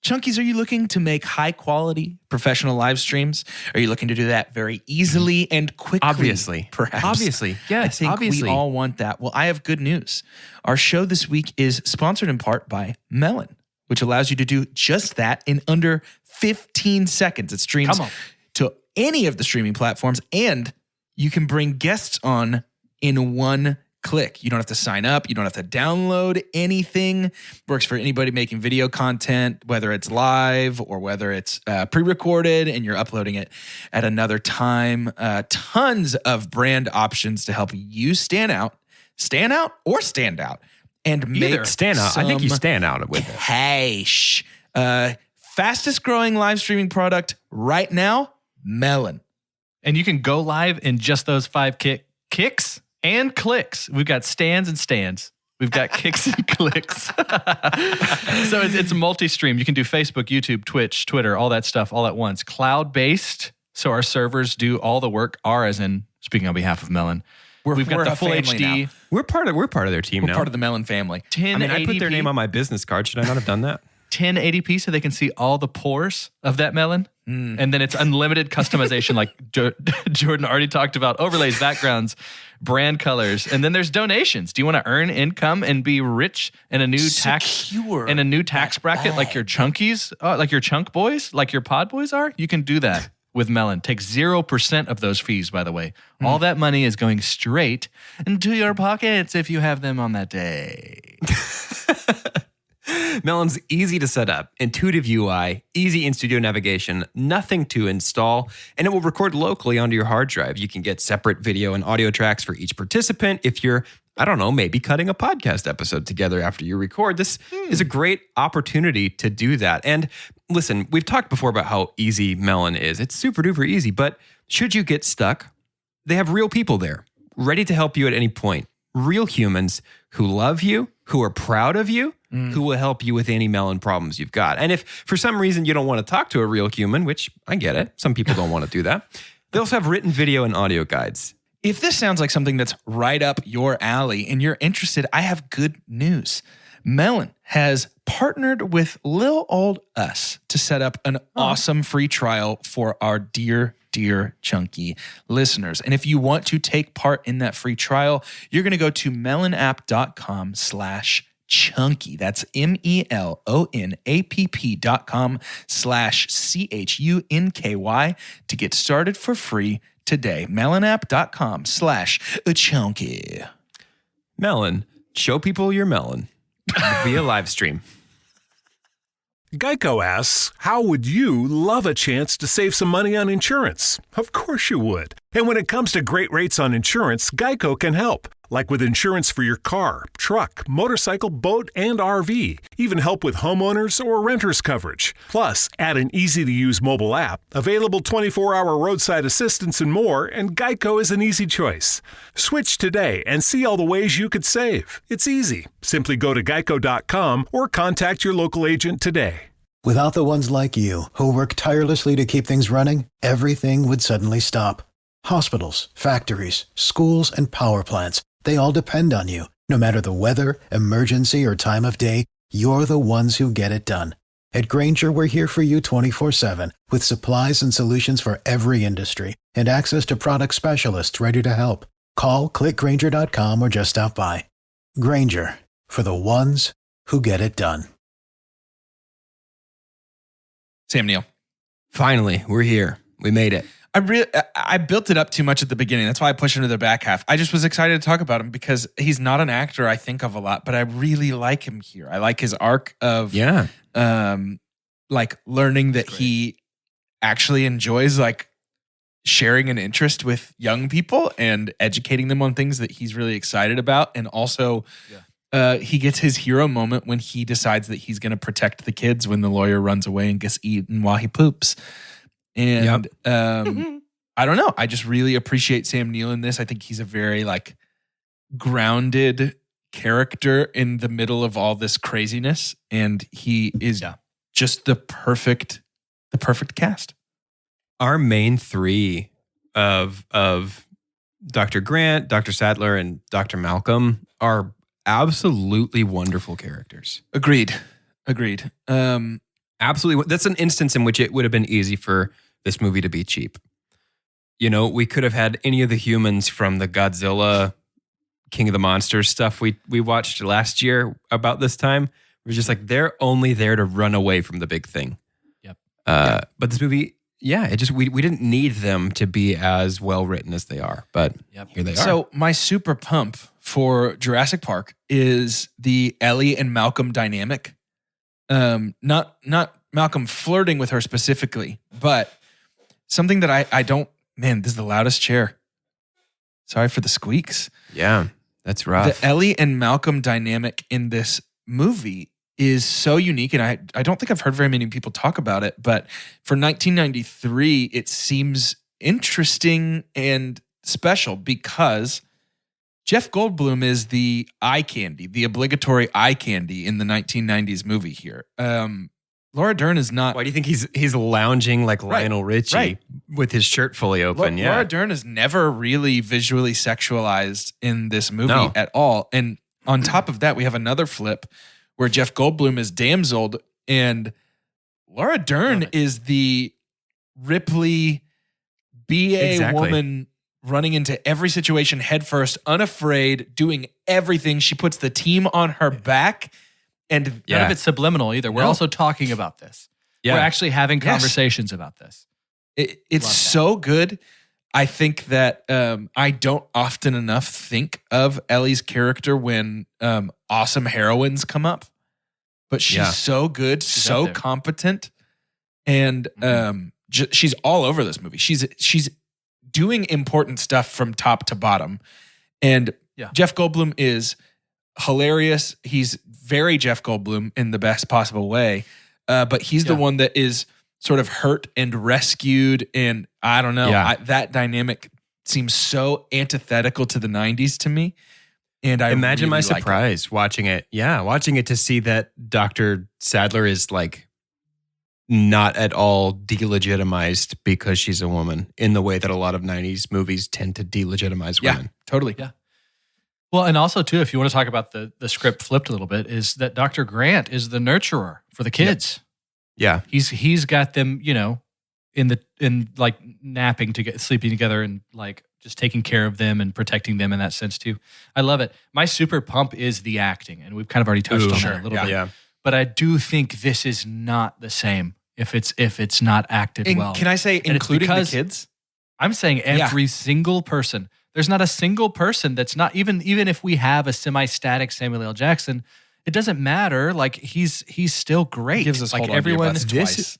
S1: Chunkies, are you looking to make high quality professional live streams? Are you looking to do that very easily and quickly?
S2: Obviously.
S1: Perhaps.
S2: Obviously. Yes,
S1: I think
S2: obviously.
S1: we all want that. Well, I have good news. Our show this week is sponsored in part by Melon, which allows you to do just that in under 15 seconds. It streams to any of the streaming platforms, and you can bring guests on in one click. You don't have to sign up. You don't have to download anything. Works for anybody making video content, whether it's live or whether it's pre-recorded and you're uploading it at another time. Tons of brand options to help you stand out, and make
S2: stand out. I think you stand out with it.
S1: Cash. Fastest growing live streaming product right now, Melon.
S3: And you can go live in just those 5 kicks and clicks. We've got stands and stands. We've got kicks and clicks. So it's multi-stream. You can do Facebook, YouTube, Twitch, Twitter, all that stuff all at once. Cloud-based, so our servers do all the work. As in, speaking on behalf of Melon, we've got the full HD.
S1: Now.
S2: We're part of their team now.
S1: We're part of the Melon family.
S2: I put their name on my business card. Should I not have done that?
S3: 1080p so they can see all the pores of that melon. And then it's unlimited customization like Jordan already talked about. Overlays, backgrounds, brand colors. And then there's donations. Do you want to earn income and be rich in a new tax bracket like your chunkies, like your chunk boys, like your pod boys are? You can do that with Melon. Take 0% of those fees, by the way. All that money is going straight into your pockets if you have them on that day.
S2: Melon's easy to set up, intuitive UI, easy in-studio navigation, nothing to install, and it will record locally onto your hard drive. You can get separate video and audio tracks for each participant if you're, maybe cutting a podcast episode together after you record. This is a great opportunity to do that. And listen, we've talked before about how easy Melon is. It's super duper easy, but should you get stuck, they have real people there, ready to help you at any point. Real humans who love you, who are proud of you, who will help you with any Melon problems you've got. And if for some reason you don't want to talk to a real human, which I get it, some people don't want to do that, they also have written video and audio guides.
S1: If this sounds like something that's right up your alley and you're interested, I have good news. Melon has partnered with Lil Old Us to set up an awesome free trial for our dear chunky listeners. And if you want to take part in that free trial, you're going to go to melonapp.com/chunky. That's melonapp.com/CHUNKY to get started for free today. melonapp.com/chunky.
S2: Melon, show people your melon via live stream.
S4: Geico asks, how would you love a chance to save some money on insurance? Of course you would. And when it comes to great rates on insurance, Geico can help. Like with insurance for your car, truck, motorcycle, boat, and RV. Even help with homeowners or renters coverage. Plus, add an easy-to-use mobile app, available 24-hour roadside assistance and more, and Geico is an easy choice. Switch today and see all the ways you could save. It's easy. Simply go to geico.com or contact your local agent today.
S5: Without the ones like you, who work tirelessly to keep things running, everything would suddenly stop. Hospitals, factories, schools, and power plants, they all depend on you. No matter the weather, emergency, or time of day, you're the ones who get it done. At Grainger, we're here for you 24/7 with supplies and solutions for every industry and access to product specialists ready to help. Call, click Grainger.com, or just stop by. Grainger, for the ones who get it done.
S1: Sam Neill.
S2: Finally, we're here. We made it.
S1: I built it up too much at the beginning. That's why I pushed into the back half. I just was excited to talk about him because he's not an actor I think of a lot, but I really like him here. I like his arc of like learning that he actually enjoys like sharing an interest with young people and educating them on things that he's really excited about. And also he gets his hero moment when he decides that he's going to protect the kids when the lawyer runs away and gets eaten while he poops. And I don't know. I just really appreciate Sam Neill in this. I think he's a very like grounded character in the middle of all this craziness, and he is just the perfect cast.
S2: Our main three of Dr. Grant, Dr. Sadler, and Dr. Malcolm are absolutely wonderful characters.
S1: Agreed.
S2: Absolutely. That's an instance in which it would have been easy for this movie to be cheap. You know, we could have had any of the humans from the Godzilla, King of the Monsters stuff we watched last year about this time. It was just like, they're only there to run away from the big thing.
S3: Yep.
S2: But this movie, we didn't need them to be as well written as they are. But here they are.
S1: So my super pump for Jurassic Park is the Ellie and Malcolm dynamic. Not Malcolm flirting with her specifically, but something that I don't, man, this is the loudest chair. Sorry for the squeaks.
S2: Yeah, that's rough.
S1: The Ellie and Malcolm dynamic in this movie is so unique, and I don't think I've heard very many people talk about it, but for 1993, it seems interesting and special because Jeff Goldblum is the eye candy, the obligatory eye candy in the 1990s movie here. Laura Dern is not.
S2: Why do you think he's lounging like Lionel Richie with his shirt fully open?
S1: Laura Dern is never really visually sexualized in this movie at all. And on top of that, we have another flip where Jeff Goldblum is damseled and Laura Dern is the Ripley BA woman running into every situation headfirst, unafraid, doing everything. She puts the team on her back. And
S3: none of it's subliminal either. We're also talking about this. Yeah. We're actually having conversations about this.
S1: It's so good. I think that I don't often enough think of Ellie's character when awesome heroines come up. But she's so good, she's so competent. And she's all over this movie. She's doing important stuff from top to bottom. And Jeff Goldblum is hilarious. He's very Jeff Goldblum in the best possible way. But he's the one that is sort of hurt and rescued. And I don't know, that dynamic seems so antithetical to the 90s to me. And I
S2: imagine
S1: really
S2: my surprise watching it. Yeah, watching it to see that Dr. Sadler is like not at all delegitimized because she's a woman in the way that a lot of 90s movies tend to delegitimize women.
S1: Yeah, totally.
S3: Yeah. Well, and also too, if you want to talk about the script flipped a little bit, is that Dr. Grant is the nurturer for the kids.
S2: Yeah.
S3: He's got them, in like napping together, sleeping together, and like just taking care of them and protecting them in that sense too. I love it. My super pump is the acting, and we've kind of already touched on that a little bit.
S2: Yeah.
S3: But I do think this is not the same if it's not acted
S1: And
S3: well.
S1: can I say,
S3: And it's
S1: including the
S3: because-
S1: kids?
S3: I'm saying every single person. There's not a single person that's not even if we have a semi-static Samuel L. Jackson, it doesn't matter. Like he's still great.
S1: Gives us
S3: like
S1: hold on to your
S3: everyone.
S1: butts twice.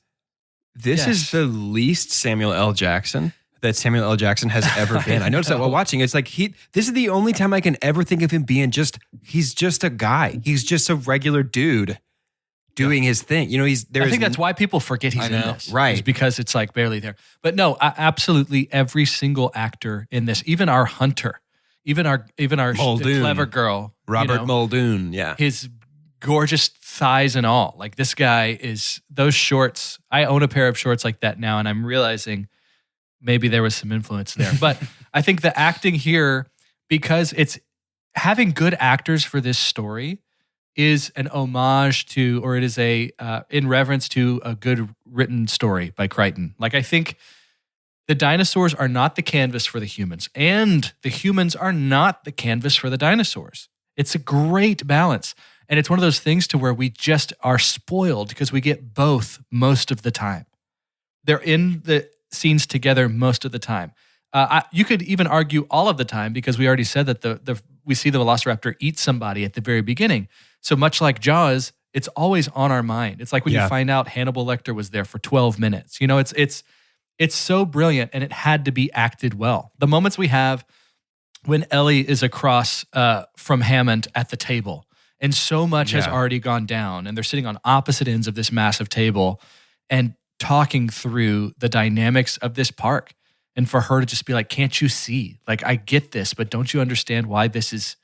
S2: This
S3: Yes.
S2: is the least Samuel L. Jackson that Samuel L. Jackson has ever been. I noticed that while watching. It's like this is the only time I can ever think of him being he's just a guy. He's just a regular dude doing his thing. I think
S3: that's why people forget he's
S1: I
S3: in
S1: know.
S3: this.
S2: Right.
S3: Is because it's like barely there. But no, absolutely every single actor in this, even our hunter, even our
S2: Muldoon.
S3: clever girl,
S2: Robert Muldoon. Yeah.
S3: his gorgeous thighs and all. Like this guy is those shorts. I own a pair of shorts like that now, and I'm realizing maybe there was some influence there. But I think the acting here, because it's having good actors for this story, is an homage to, or it is in reverence to a good written story by Crichton. Like I think the dinosaurs are not the canvas for the humans, and the humans are not the canvas for the dinosaurs. It's a great balance. And it's one of those things to where we just are spoiled because we get both most of the time. They're in the scenes together most of the time. You could even argue all of the time because we already said that we see the Velociraptor eat somebody at the very beginning. So much like Jaws, it's always on our mind. It's like when you find out Hannibal Lecter was there for 12 minutes. It's so brilliant, and it had to be acted well. The moments we have when Ellie is across from Hammond at the table, and so much has already gone down, and they're sitting on opposite ends of this massive table and talking through the dynamics of this park. And for her to just be like, can't you see? Like, I get this, but don't you understand why this is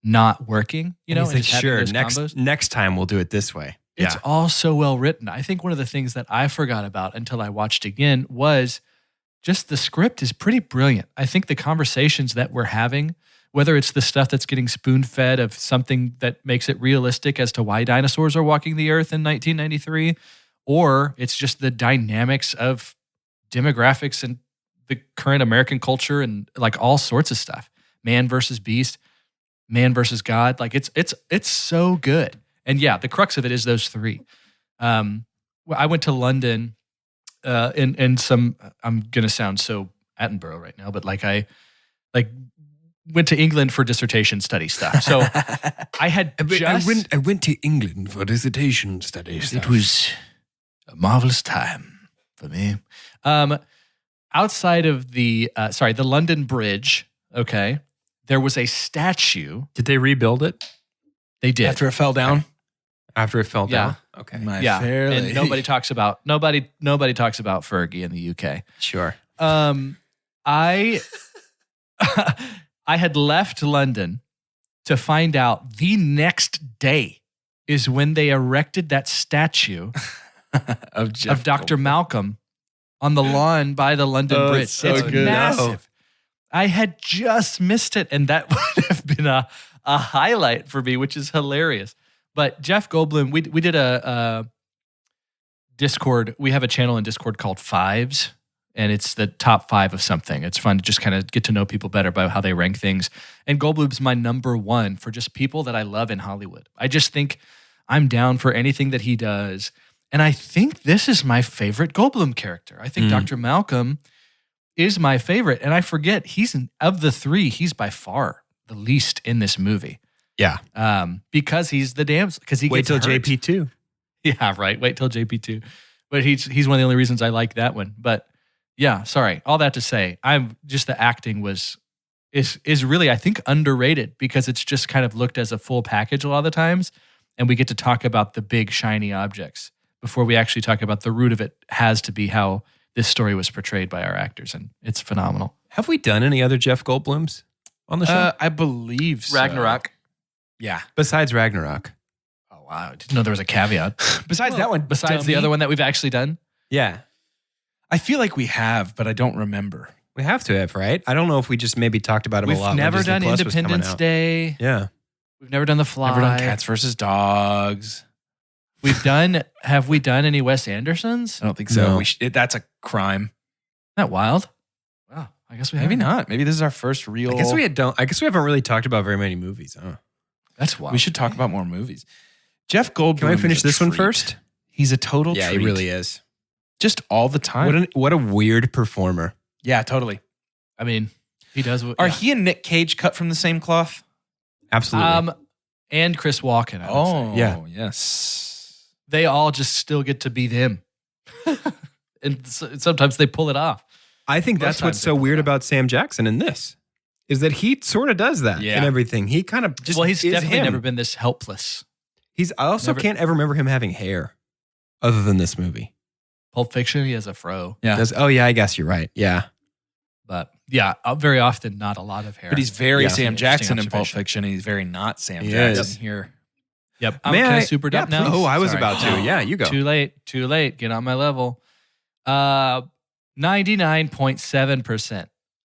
S3: not working?
S2: And he's
S3: and
S2: like,
S3: just having
S2: sure,
S3: those combos.
S2: next time we'll do it this way.
S3: It's all so well written. I think one of the things that I forgot about until I watched again was just the script is pretty brilliant. I think the conversations that we're having, whether it's the stuff that's getting spoon-fed of something that makes it realistic as to why dinosaurs are walking the earth in 1993, or it's just the dynamics of demographics and the current American culture and like all sorts of stuff. Man versus beast, man versus God. Like it's so good. And yeah, the crux of it is those three. I went to London in some, I'm going to sound so Attenborough right now, but I went to England for dissertation study stuff. So I had
S2: I went to England for dissertation studies.
S3: It was a marvelous time for me. Outside of the London Bridge, okay, there was a statue.
S2: Did they rebuild it
S3: They did.
S1: After it fell down?
S2: after it fell down? Okay.
S1: Fairly.
S3: And nobody talks about Fergie in the UK.
S2: Sure.
S3: I had left London to find out the next day is when they erected that statue
S1: of
S3: Dr. Malcolm on the lawn by the London Bridge.
S1: so
S3: It's
S1: good.
S3: massive. I had just missed it, and that would have been a highlight for me, which is hilarious. But Jeff Goldblum, we did a Discord. We have a channel in Discord called Fives, and it's the top 5 of something. It's fun to just kind of get to know people better by how they rank things. And Goldblum's my number 1 for just people that I love in Hollywood. I just think I'm down for anything that he does. And I think this is my favorite Goldblum character. I think Dr. Malcolm is my favorite. And I forget, of the 3, he's by far the least in this movie.
S2: Yeah.
S3: Because he's the damsel. Because he
S2: Wait
S3: gets
S2: till
S3: hurt.
S2: JP2.
S3: Yeah, right. Wait till JP2. But he's one of the only reasons I like that one. But yeah, sorry. All that to say, the acting is really, I think, underrated because it's just kind of looked as a full package a lot of the times. And we get to talk about the big shiny objects before we actually talk about the root of it has to be how this story was portrayed by our actors. And it's phenomenal.
S2: Have we done any other Jeff Goldblums on the show?
S1: I believe so.
S3: Ragnarok.
S1: Yeah.
S2: Besides Ragnarok.
S1: Oh,
S3: Wow, I didn't know there was a caveat.
S1: Besides that one,
S3: Besides the
S1: dummy.
S3: other one that we've actually done.
S2: Yeah.
S1: I feel like we have, but I don't remember.
S2: We have to have, right? I don't know if we just maybe talked about him
S3: We've
S2: a lot. when
S3: never
S2: Disney
S3: done
S2: Plus was coming
S3: Independence
S2: out.
S3: Day.
S2: Yeah.
S3: We've never done The Fly.
S1: Never done Cats versus Dogs.
S3: Have we done any Wes Andersons?
S1: I don't think so.
S2: No.
S1: That's a crime.
S3: Isn't that wild? Wow. I guess we
S1: Maybe
S3: haven't.
S1: not. Maybe this is our first real.
S2: I guess we haven't really talked about very many movies, huh?
S3: That's wild.
S1: We should talk about more movies. Jeff Goldblum.
S2: Can I finish
S1: is a
S2: this one
S1: treat.
S2: first?
S1: He's a total
S2: Yeah,
S1: treat.
S2: he really is.
S1: Just all the time.
S2: What a weird performer.
S1: Yeah, totally.
S3: I mean, he does.
S1: Are he and Nick Cage cut from the same cloth?
S2: Absolutely.
S3: And Chris Walken. I would say.
S2: Yeah.
S1: Yes.
S3: They all just still get to be them. And sometimes they pull it off.
S2: I think
S3: Most
S2: that's what's
S3: times
S2: so
S3: they pull
S2: weird
S3: it off.
S2: about Sam Jackson in this, is that he sort of does that
S1: Yeah.
S2: in everything. He kind of just
S3: He's
S2: is
S3: definitely
S2: him.
S3: never been this helpless.
S2: I also
S3: never-
S2: can't ever remember him having hair other than this movie.
S3: Pulp Fiction, he has a fro.
S1: Yeah.
S2: Oh, yeah, I guess you're right. Yeah.
S3: But yeah, very often not a lot of hair.
S1: But he's very
S2: Yeah.
S1: Sam
S3: Interesting
S1: Jackson in Pulp
S3: observation.
S1: Fiction, and he's very not Sam
S2: He
S1: Jackson
S2: is.
S1: here.
S3: Yep.
S2: May
S3: Can I
S2: I-
S3: super dump
S2: yeah,
S3: now?
S2: please. Oh, I was
S3: Sorry.
S2: about to. Yeah, you go.
S3: Too late. Get on my level. 99.7%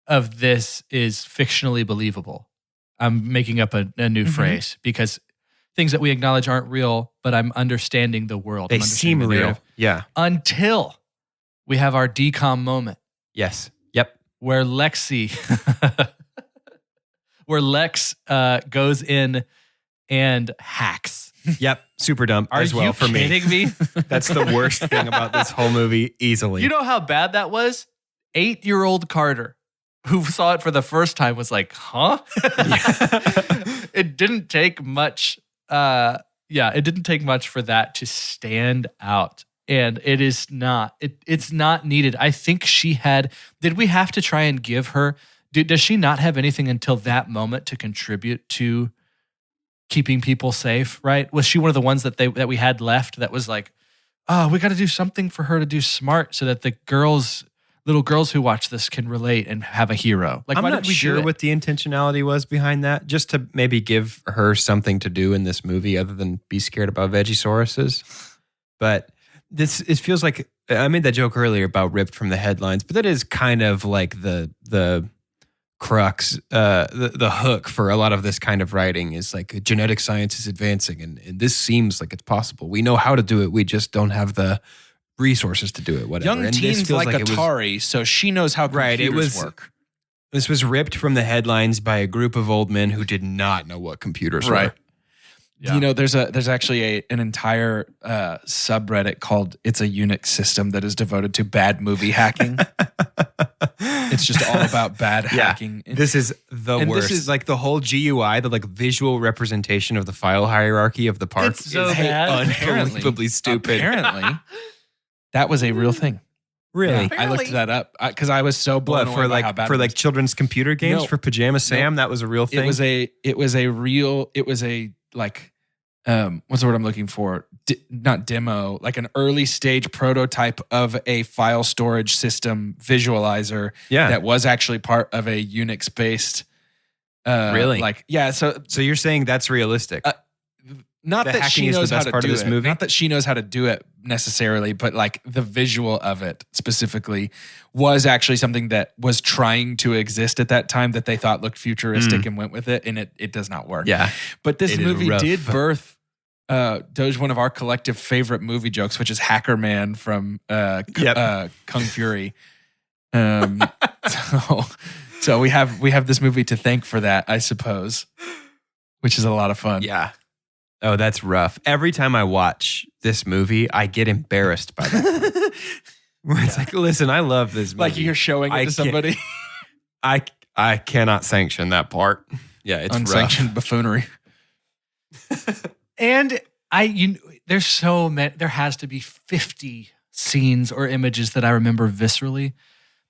S3: of this is fictionally believable. I'm making up a new
S2: Mm-hmm.
S3: phrase because things that we acknowledge aren't real, but I'm understanding the world.
S2: They
S3: I'm understanding
S2: seem
S3: the
S2: real.
S3: narrative.
S2: Yeah.
S3: Until we have our decom moment
S2: Yes. Yep.
S3: where Lex goes in and hacks.
S2: Yep. Super dumb
S3: Are
S2: as well
S3: you
S2: for me.
S3: kidding me?
S2: That's the worst thing about this whole movie, easily.
S3: You know how bad that was? 8-year-old Carter, who saw it for the first time, was like, huh? It didn't take much. It didn't take much for that to stand out. And it is not, it's not needed. I think did we have to try and give her, does she not have anything until that moment to contribute to keeping people safe, right? Was she one of the ones that we had left that was like, oh, we got to do something for her to do smart so that the little girls who watch this can relate and have a hero? Like,
S2: I'm
S3: why
S2: not
S3: did we
S2: sure
S3: do it?
S2: what the intentionality was behind that, just to maybe give her something to do in this movie other than be scared about Vegisauruses. But it feels like, I made that joke earlier about ripped from the headlines, but that is kind of like the crux, the hook for a lot of this kind of writing is like genetic science is advancing and this seems like it's possible. We know how to do it. We just don't have the resources to do it, whatever.
S1: Young
S2: And this
S1: teens
S2: feels
S1: like
S2: it was-
S1: Atari, so she knows how
S2: Right,
S1: computers
S2: it was-
S1: work.
S2: This was ripped from the headlines by a group of old men who did not know what computers
S1: Right.
S2: were.
S3: Yeah.
S1: You know, there's actually an entire subreddit called "It's a Unix System" that is devoted to bad movie hacking. It's just all about bad hacking.
S2: This is the
S1: And this
S2: worst.
S1: is-
S2: like the whole GUI, the like visual representation of the file hierarchy of the park
S3: It's so
S2: is
S3: bad.
S2: unbelievably stupid.
S1: Apparently, that was a real thing.
S2: Really?
S1: I looked that up because I was so blown
S2: What,
S1: away
S2: for
S1: by how
S2: like
S1: bad
S2: for
S1: it
S2: like
S1: was.
S2: children's computer games
S1: No.
S2: for Pajama Sam? That was a real thing.
S1: It was a what's the word I'm looking for? Not demo, like an early stage prototype of a file storage system visualizer
S2: Yeah.
S1: that was actually part of a Unix based.
S2: Really?
S1: So
S2: So you're saying that's realistic?
S1: not
S2: The
S1: that
S2: hacking
S1: she
S2: is the
S1: knows how
S2: best
S1: to
S2: part of
S1: do
S2: this
S1: it.
S2: movie?
S1: Not that she knows how to do it necessarily, but like the visual of it specifically was actually something that was trying to exist at that time that they thought looked futuristic and went with it, and it does not work.
S2: yeah.
S1: But this
S2: It is
S1: movie
S2: rough.
S1: did birth Doge one of our collective favorite movie jokes, which is Hacker Man from Kung Fury. So we have this movie to thank for that, I suppose, which is a lot of fun.
S2: Yeah. Oh, that's rough. Every time I watch this movie, I get embarrassed by that. Where it's like, listen, I love this movie.
S1: Like you're showing it
S2: I
S1: to
S2: can't-
S1: somebody.
S2: I cannot sanction that part. Yeah, it's
S1: Unsanctioned
S2: rough.
S1: buffoonery.
S3: And there's so many, there has to be 50 scenes or images that I remember viscerally.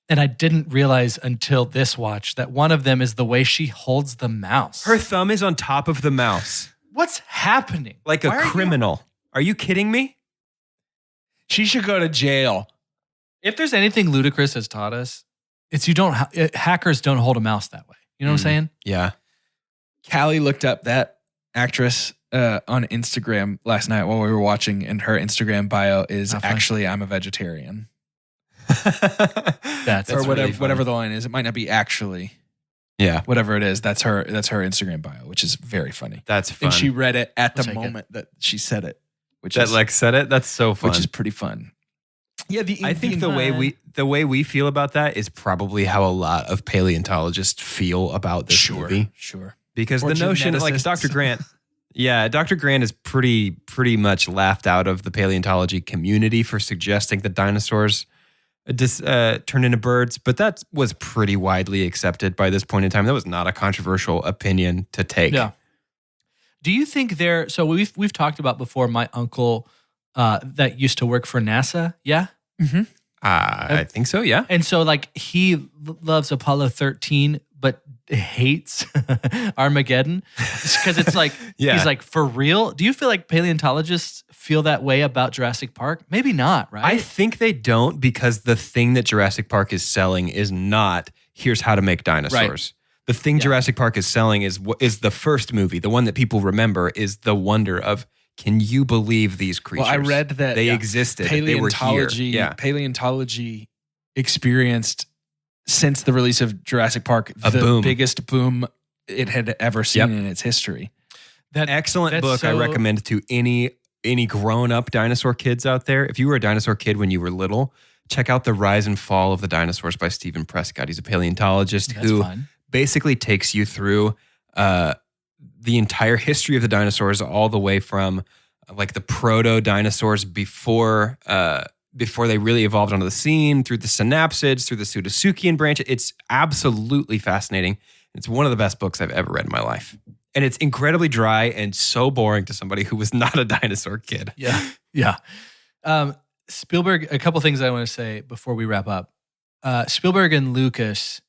S3: And I didn't realize until this watch that one of them is the way she holds the mouse.
S2: Her thumb is on top of the mouse,
S3: What's happening?
S2: like a
S3: Why are you-
S2: criminal. Are you kidding me?
S1: She should go to jail.
S3: If there's anything Ludacris has taught us, it's hackers don't hold a mouse that way. You know what I'm saying?
S2: Yeah.
S1: Callie looked up that actress on Instagram last night while we were watching, and her Instagram bio is
S3: How fun.
S1: actually I'm a vegetarian.
S3: That's
S1: Or
S2: really funny.
S1: whatever the line is. It might not be actually.
S2: Yeah,
S1: Whatever it is, that's her Instagram bio, which is very funny.
S2: that's fun.
S1: And she read it at
S3: I'll
S1: the
S3: take it.
S1: moment that she said it, which
S2: that
S1: is
S2: Lex said it. That's so fun.
S1: which is pretty fun. Yeah,
S2: I think the way we feel about that is probably how a lot of paleontologists feel about this movie.
S1: Sure.
S2: Because
S1: Or
S2: the notion, like
S1: geneticists.
S2: Dr. Grant, Dr. Grant is pretty much laughed out of the paleontology community for suggesting that dinosaurs turn into birds, but that was pretty widely accepted by this point in time. That was not a controversial opinion to take.
S3: Yeah. Do you think so we've talked about before my uncle that used to work for NASA, yeah?
S2: I think so, yeah.
S3: And so like he loves Apollo 13 but hates Armageddon because it's like
S2: Yeah.
S3: he's like, for real? Do you feel like paleontologists feel that way about Jurassic Park? Maybe not, right?
S2: I think they don't, because the thing that Jurassic Park is selling is not here's how to make dinosaurs. The thing Jurassic Park is selling is the first movie, the one that people remember, is the wonder of, can you believe these creatures?
S1: Well, I read that
S2: they existed. They were here.
S1: Paleontology experienced, since the release of Jurassic Park,
S2: A
S1: the
S2: boom.
S1: biggest boom it had ever seen in its history.
S2: Excellent
S3: That's
S2: book. I
S3: so-
S2: recommend to any grown-up dinosaur kids out there. If you were a dinosaur kid when you were little, check out The Rise and Fall of the Dinosaurs by Stephen Prescott. He's a paleontologist
S3: That's
S2: who
S3: fun.
S2: basically takes you through the entire history of the dinosaurs, all the way from like the proto-dinosaurs before they really evolved onto the scene, through the synapsids, through the Pseudotsuchian branch. It's absolutely fascinating. It's one of the best books I've ever read in my life. And it's incredibly dry and so boring to somebody who was not a dinosaur kid.
S3: Yeah. Spielberg, a couple things I want to say before we wrap up. Spielberg and Lucas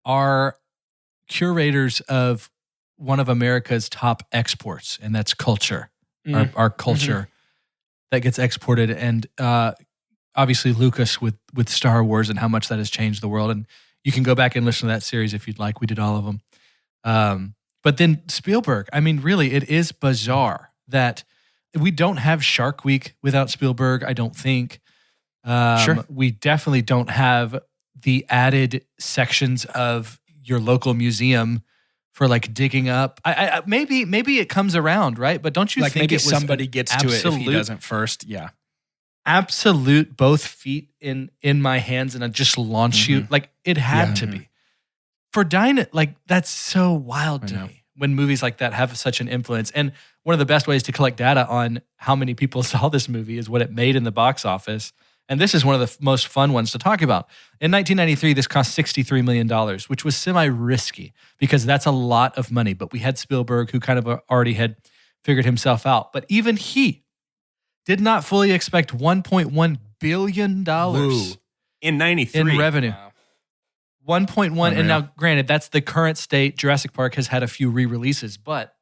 S3: are curators of one of America's top exports, and that's culture. Our culture that gets exported. And obviously Lucas with Star Wars and how much that has changed the world. And you can go back and listen to that series if you'd like. We did all of them. But then Spielberg, I mean, really, it is bizarre that we don't have Shark Week without Spielberg, I don't think.
S1: Sure.
S3: We definitely don't have the added sections of your local museum for like digging up. Maybe it comes around, right? But don't you
S1: Like
S3: think
S1: maybe
S3: it was
S1: somebody gets to it if he
S3: absolute-
S1: doesn't first. Yeah.
S3: absolute both feet in my hands and I just launch you? Like it had to be. For like that's so wild to me when movies like that have such an influence. And one of the best ways to collect data on how many people saw this movie is what it made in the box office. And this is one of the most fun ones to talk about. In 1993, this cost $63 million, which was semi-risky because that's a lot of money. But we had Spielberg, who kind of already had figured himself out. But even he did not fully expect $1.1 billion
S2: In 93.
S3: in revenue.
S1: Wow.
S3: 1.1. And
S1: Unreal.
S3: now, granted, that's the current state. Jurassic Park has had a few re-releases, but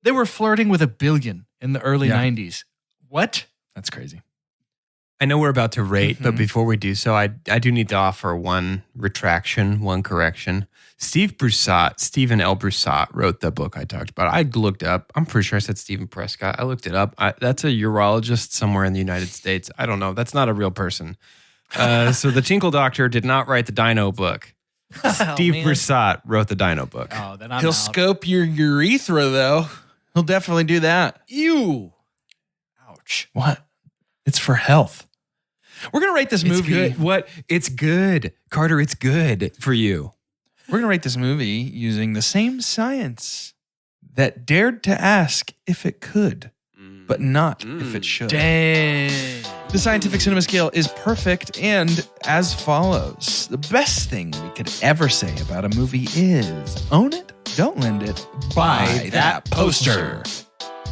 S3: they were flirting with $1 billion in the early 90s. What?
S1: That's crazy.
S2: I know we're about to rate, but before we do so, I do need to offer one retraction, one correction. Stephen L. Broussard wrote the book I talked about. I looked up. I'm pretty sure I said Stephen Prescott. I looked it up. That's a urologist somewhere in the United States. I don't know. That's not a real person. So the Tinkle Doctor did not write the Dino book. Steve Broussard wrote the Dino book.
S3: Oh, then I'm
S1: He'll
S3: out.
S1: scope your urethra, though. He'll definitely do that.
S3: Ew. Ouch.
S1: What? It's for health. We're going to rate this
S2: It's
S1: movie.
S2: good. What? It's good. Carter, it's good for you.
S1: We're going to rate this movie using the same science that dared to ask if it could, but not if it should.
S3: Dang.
S1: The scientific cinema scale is perfect and as follows. The best thing we could ever say about a movie is own it, don't lend it, buy that poster.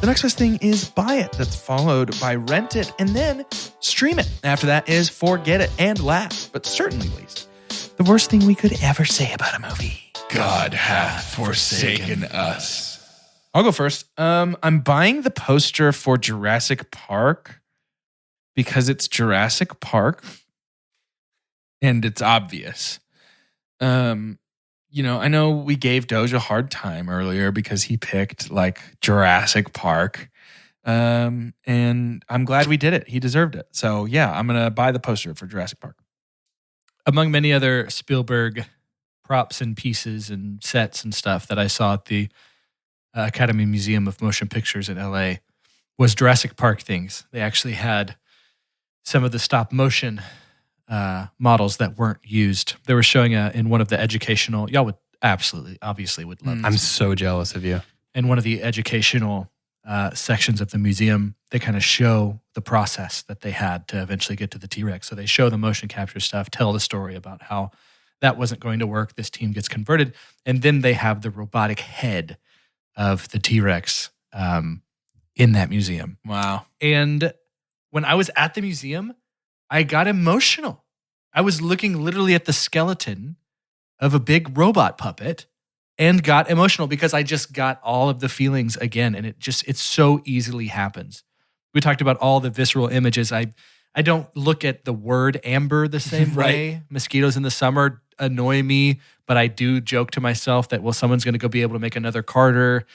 S1: The next best thing is buy it. That's followed by rent it and then stream it. After that is forget it. And last, but certainly least, the worst thing we could ever say about a movie. God hath forsaken us. I'll go first. I'm buying the poster for Jurassic Park because it's Jurassic Park and it's obvious. I know we gave Doge a hard time earlier because he picked like Jurassic Park. And I'm glad we did it. He deserved it. So yeah, I'm going to buy the poster for Jurassic Park.
S3: Among many other Spielberg props and pieces and sets and stuff that I saw at the Academy Museum of Motion Pictures in LA was Jurassic Park things. They actually had some of the stop motion models that weren't used. They were showing in one of the educational, y'all would obviously would love this.
S2: I'm so jealous of you.
S3: In one of the educational sections of the museum, they kind of show the process that they had to eventually get to the T-Rex. So they show the motion capture stuff, tell the story about how that wasn't going to work. This team gets converted. And then they have the robotic head of the T-Rex in that museum.
S1: Wow.
S3: And when I was at the museum, I got emotional. I was looking literally at the skeleton of a big robot puppet and got emotional because I just got all of the feelings again. And it so easily happens. We talked about all the visceral images. I don't look at the word amber the same
S1: Right.
S3: way. Mosquitoes in the summer annoy me, but I do joke to myself that, well, someone's going to go be able to make another Carter.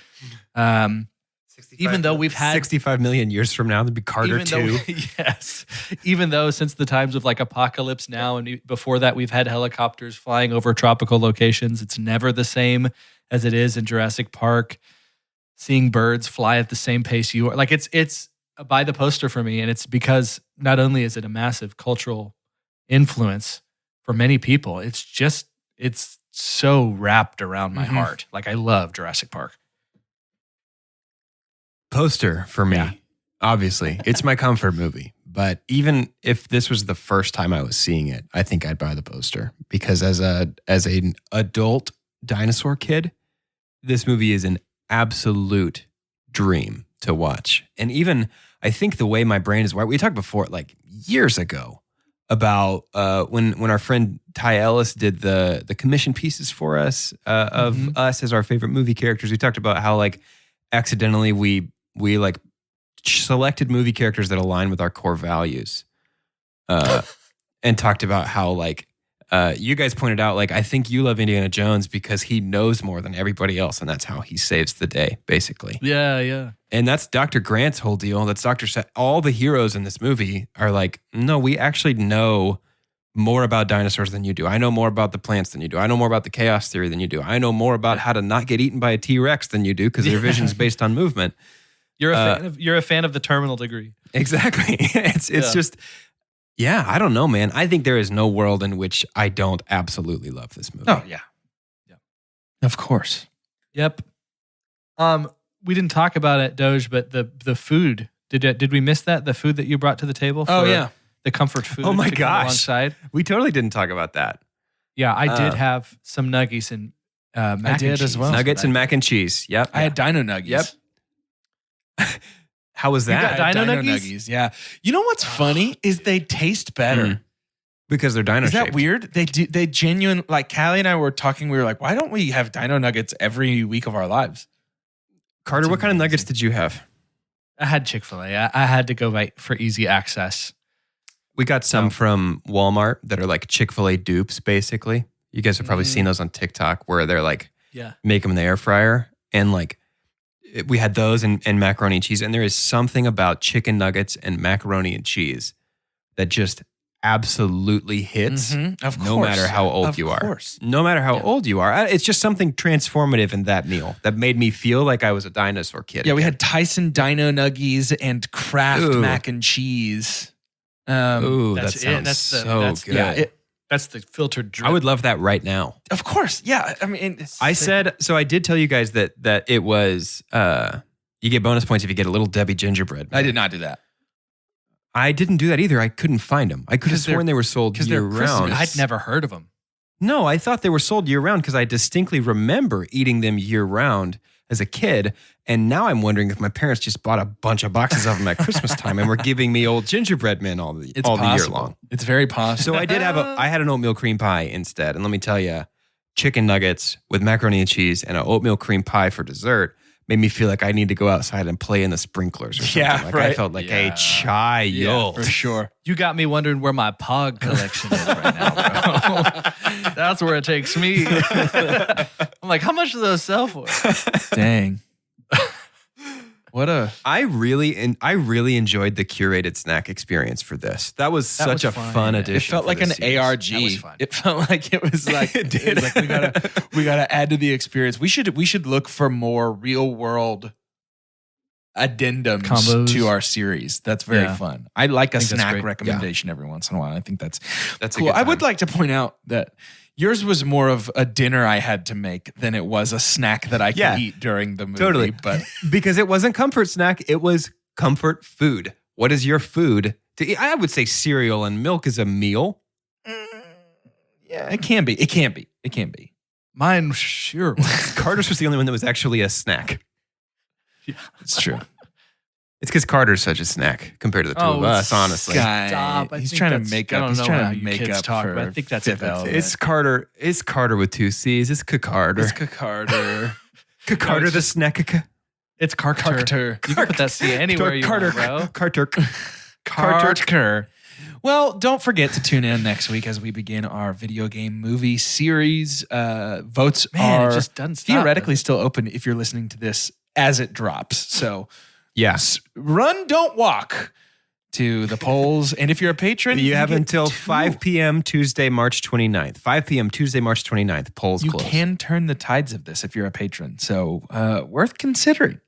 S3: Even though we've had
S2: 65 million years from now, there'd be Carter 2.
S3: Yes. Even though since the times of like Apocalypse Now and before that, we've had helicopters flying over tropical locations. It's never the same as it is in Jurassic Park. Seeing birds fly at the same pace you are. Like it's buy the poster for me. And it's because not only is it a massive cultural influence for many people, it's so wrapped around my heart. Like I love Jurassic Park.
S2: Poster for me,
S3: Yeah.
S2: obviously. It's my comfort movie. But even if this was the first time I was seeing it, I think I'd buy the poster. Because as an adult dinosaur kid, this movie is an absolute dream to watch. And even, I think the way my brain is wired, we talked before, like years ago, about when our friend Ty Ellis did the commission pieces for us of us as our favorite movie characters. We talked about how like accidentally we like selected movie characters that align with our core values, and talked about how like you guys pointed out, like, I think you love Indiana Jones because he knows more than everybody else, and that's how he saves the day, basically.
S3: Yeah.
S2: And that's Dr. Grant's whole deal. That's all the heroes in this movie are like, no, we actually know more about dinosaurs than you do. I know more about the plants than you do. I know more about the chaos theory than you do. I know more about how to not get eaten by a T-Rex than you do because their vision is based on movement.
S3: You're a fan of the terminal degree.
S2: Exactly. It's just, yeah, I don't know, man. I think there is no world in which I don't absolutely love this movie.
S1: Oh, yeah. Of course.
S3: Yep. We didn't talk about it, Doge, but the food. Did we miss that? The food that you brought to the table?
S1: Oh, yeah.
S3: The comfort food.
S2: Oh my
S3: to come
S2: gosh.
S3: Alongside.
S2: We totally didn't talk about that.
S3: Yeah, I did have some nuggies and mac
S1: I did
S3: and
S1: as
S3: cheese.
S1: well.
S2: Nuggets and mac and cheese. Yep.
S1: I had Dino Nuggies.
S2: Yep. How was
S3: You
S2: that?
S3: got Dino
S1: Dino
S3: Nuggies?
S1: Nuggies. Yeah. You know what's funny is they taste better.
S2: Because they're dino
S1: Is that
S2: shaped.
S1: weird? They genuine, like Callie and I were talking, we were like, why don't we have Dino Nuggets every week of our lives?
S2: Carter,
S1: That's
S2: what kind of nuggets
S1: amazing.
S2: did you have?
S3: I had Chick-fil-A. I had to go for easy access.
S2: We got some from Walmart that are like Chick-fil-A dupes, basically. You guys have probably seen those on TikTok where they're like,
S3: Yeah.
S2: make them in the air fryer. And like, we had those and macaroni and cheese. And there is something about chicken nuggets and macaroni and cheese that just absolutely hits
S1: Of course.
S2: no matter how old
S1: Of
S2: you are.
S1: course.
S2: No matter how old you are. It's just something transformative in that meal that made me feel like I was a dinosaur kid.
S1: Yeah, we
S2: again.
S1: had Tyson Dino Nuggies and Kraft
S2: Ooh.
S1: mac and cheese.
S2: Ooh, that
S3: That's it.
S2: sounds
S3: That's
S2: so good.
S1: Yeah,
S3: That's the filtered drip.
S2: I would love that right now.
S1: of course. Yeah. I mean,
S2: I said, so I did tell you guys that it was, you get bonus points if you get a little Debbie gingerbread.
S1: I did not do that.
S2: I didn't do that either. I couldn't find them. I could have
S1: Because they're-
S2: sworn they were sold
S1: 'cause they're
S2: year round.
S1: Christmas.
S3: I'd never heard of them.
S2: No, I thought they were sold year round because I distinctly remember eating them year round as a kid. And now I'm wondering if my parents just bought a bunch of boxes of them at Christmas time and were giving me old gingerbread men all the year long.
S1: It's very possible.
S2: So I did I had an oatmeal cream pie instead. And let me tell you, chicken nuggets with macaroni and cheese and an oatmeal cream pie for dessert made me feel like I need to go outside and play in the sprinklers or something.
S1: Yeah,
S2: like
S1: right.
S2: I felt like
S3: Yeah.
S2: a child.
S1: for sure.
S3: You got me wondering where my Pog collection is right now, bro. That's where it takes me. I'm like, how much do those sell for?
S1: Dang.
S2: I really enjoyed the curated snack experience for this. That was such a fun
S1: It
S2: addition.
S1: felt like an ARG.
S3: That was fun.
S1: It felt like it was like,
S2: It did.
S1: like we gotta add to the experience. We should look for more real world addendums
S3: Combos.
S1: to our series. That's very
S3: Yeah.
S1: fun. I like a
S3: think that's
S1: snack
S3: great.
S1: recommendation every once in a while. I think that's
S2: That's a
S1: cool.
S2: good
S1: I would
S2: time.
S1: like to point out that yours was more of a dinner I had to make than it was a snack that I could
S2: Yeah.
S1: eat during the movie.
S2: Totally.
S1: But
S2: because it wasn't comfort snack, it was comfort food. What is your food to eat? I would say cereal and milk is a meal.
S1: yeah, it can be. It can be. It can be.
S3: Mine, sure.
S2: Carter's was the only one that was actually a snack.
S1: It's true.
S2: It's because Carter's such a snack compared to the two of us, honestly.
S1: Guy,
S3: Stop. I
S1: he's
S3: think
S1: trying to
S3: that's-
S1: make
S3: I
S1: up.
S3: don't
S1: He's
S3: know
S1: trying
S3: how
S1: to
S3: you
S1: make
S3: kids
S1: up
S3: talk,
S1: for
S3: but I think that's
S1: Fifth
S3: a good
S1: Element.
S2: It's Carter. It's Carter with two C's. It's Carter.
S1: It's Carter.
S2: Carter
S3: it's
S2: the
S3: just-
S2: snack.
S3: It's Carter.
S1: Carter.
S3: You can put that C anywhere you
S2: Carter.
S3: want, bro.
S2: Carter.
S3: Carter.
S1: Well, don't forget to tune in next week as we begin our video game movie series. Votes
S3: Man,
S1: are
S3: it just doesn't stop.
S1: theoretically still open if you're listening to this as it drops. So
S2: Yes.
S1: run, don't walk to the polls. And if you're a patron,
S2: You have
S1: get
S2: until
S1: 2.
S2: 5 p.m. Tuesday, March 29th. 5 p.m. Tuesday, March 29th. Polls
S1: You
S2: close.
S1: can turn the tides of this if you're a patron. So worth considering.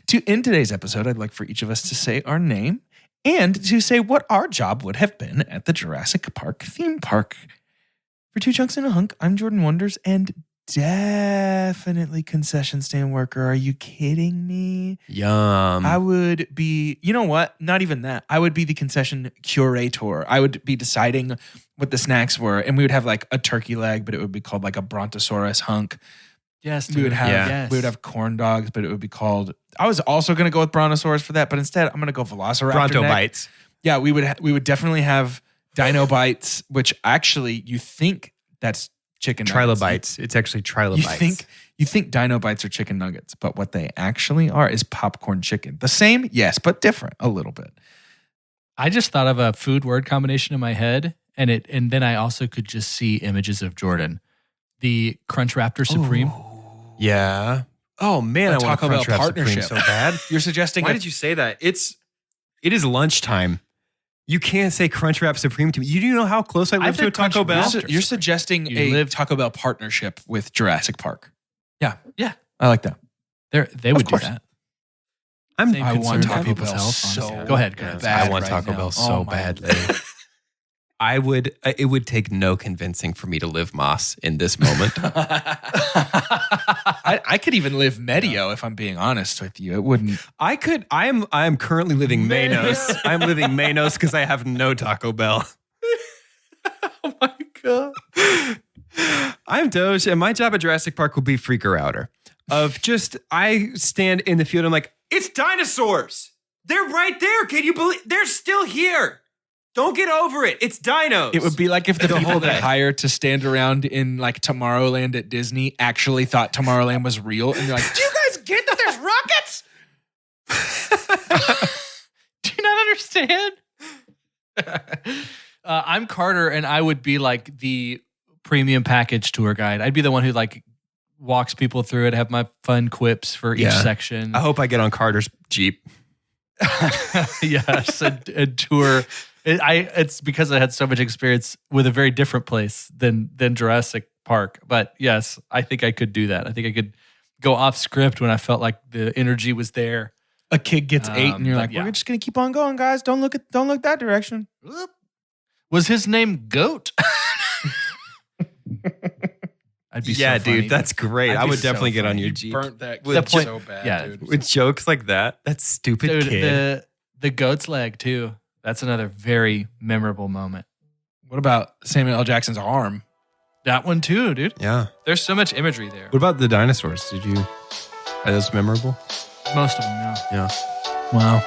S1: To end today's episode, I'd like for each of us to say our name and to say what our job would have been at the Jurassic Park theme park. For 2 Chunks and a Hunk, I'm Jordan Wonders and definitely concession stand worker. Are you kidding me?
S2: Yum.
S1: I would be, you know what? Not even that. I would be the concession curator. I would be deciding what the snacks were, and we would have like a turkey leg, but it would be called like a Brontosaurus hunk.
S3: Yes, dude.
S1: We would have
S3: Yes.
S1: we would have corn dogs, but it would be called. I was also going to go with Brontosaurus for that, but instead I'm going to go Velociraptor.
S2: Bronto
S1: neck.
S2: bites.
S1: Yeah, we would definitely have Dino bites, which actually you think that's chicken nuggets.
S2: Trilobites. It's actually trilobites.
S1: You think Dino bites are chicken nuggets, but what they actually are is popcorn chicken. The same, yes, but different a little bit.
S3: I just thought of a food word combination in my head, and then I also could just see images of Jordan, the Crunch Raptor Supreme.
S2: Yeah. Oh man,
S1: A
S2: I want
S1: Taco
S2: a Crunch
S1: Bell
S2: Wrap Supreme
S1: partnership.
S2: so bad.
S1: You're suggesting
S2: Why did you say that? It is lunchtime. You can't say Crunch Wrap Supreme to me. You do know how close I live to a
S3: said Crunch
S2: Taco Bell?
S3: Wrap.
S1: You're suggesting
S3: You
S1: a
S3: live-
S1: Taco Bell partnership with Jurassic Park. Yeah.
S3: Yeah.
S1: I like that.
S3: They would do
S1: course.
S3: that.
S2: I'm
S3: Same
S1: I
S3: concern
S1: want
S3: for
S1: Taco
S3: people's
S1: Bell
S3: health,
S1: so
S3: honestly. Go ahead.
S2: Yeah,
S1: bad
S2: I want
S1: right
S2: Taco
S1: now.
S2: Bell
S1: Oh
S2: so
S1: my
S2: badly.
S1: Lord.
S2: It would take no convincing for me to live Moss in this moment.
S1: I could even live Medio if I'm being honest with you. It wouldn't.
S2: I am currently living Manos. I'm living Manos because I have no Taco Bell.
S3: Oh my God.
S2: I'm Doge, and my job at Jurassic Park will be freaker outer. I stand in the field and I'm like, it's dinosaurs. They're right there. Can you believe they're still here? Don't get over it. It's dinos.
S1: It would be like if the
S2: The
S1: people
S2: whole
S1: they
S2: day.
S1: hired to stand around in like Tomorrowland at Disney actually thought Tomorrowland was real. And they're like, do you guys get that there's rockets?
S3: Do you not understand? I'm Carter, and I would be like the premium package tour guide. I'd be the one who like walks people through it, have my fun quips for each
S2: Yeah.
S3: section.
S2: I hope I get on Carter's Jeep.
S3: Yes, a tour. It's because I had so much experience with a very different place than Jurassic Park. But yes, I think I could do that. I think I could go off script when I felt like the energy was there.
S1: A kid gets 8 and you're
S3: but
S1: like,
S3: yeah.
S1: we're just going to keep on going, guys. Don't look that direction.
S3: Was his name Goat? I'd be
S2: Yeah,
S3: so funny.
S2: dude, that's great.
S1: I'd
S2: I
S1: be
S2: would
S1: so
S2: definitely get on
S1: funny.
S2: your
S1: You
S2: Jeep.
S1: burnt that
S2: With
S1: kid
S3: point-
S1: so bad,
S3: yeah.
S1: dude.
S2: With jokes like that. That stupid
S3: Dude,
S2: kid.
S3: the goat's leg too. That's another very memorable moment.
S1: What about Samuel L. Jackson's arm?
S3: That one too, dude.
S2: Yeah.
S3: There's so much imagery there.
S2: What about the dinosaurs? Are those memorable?
S3: Most of them, yeah.
S2: Yeah.
S1: Wow.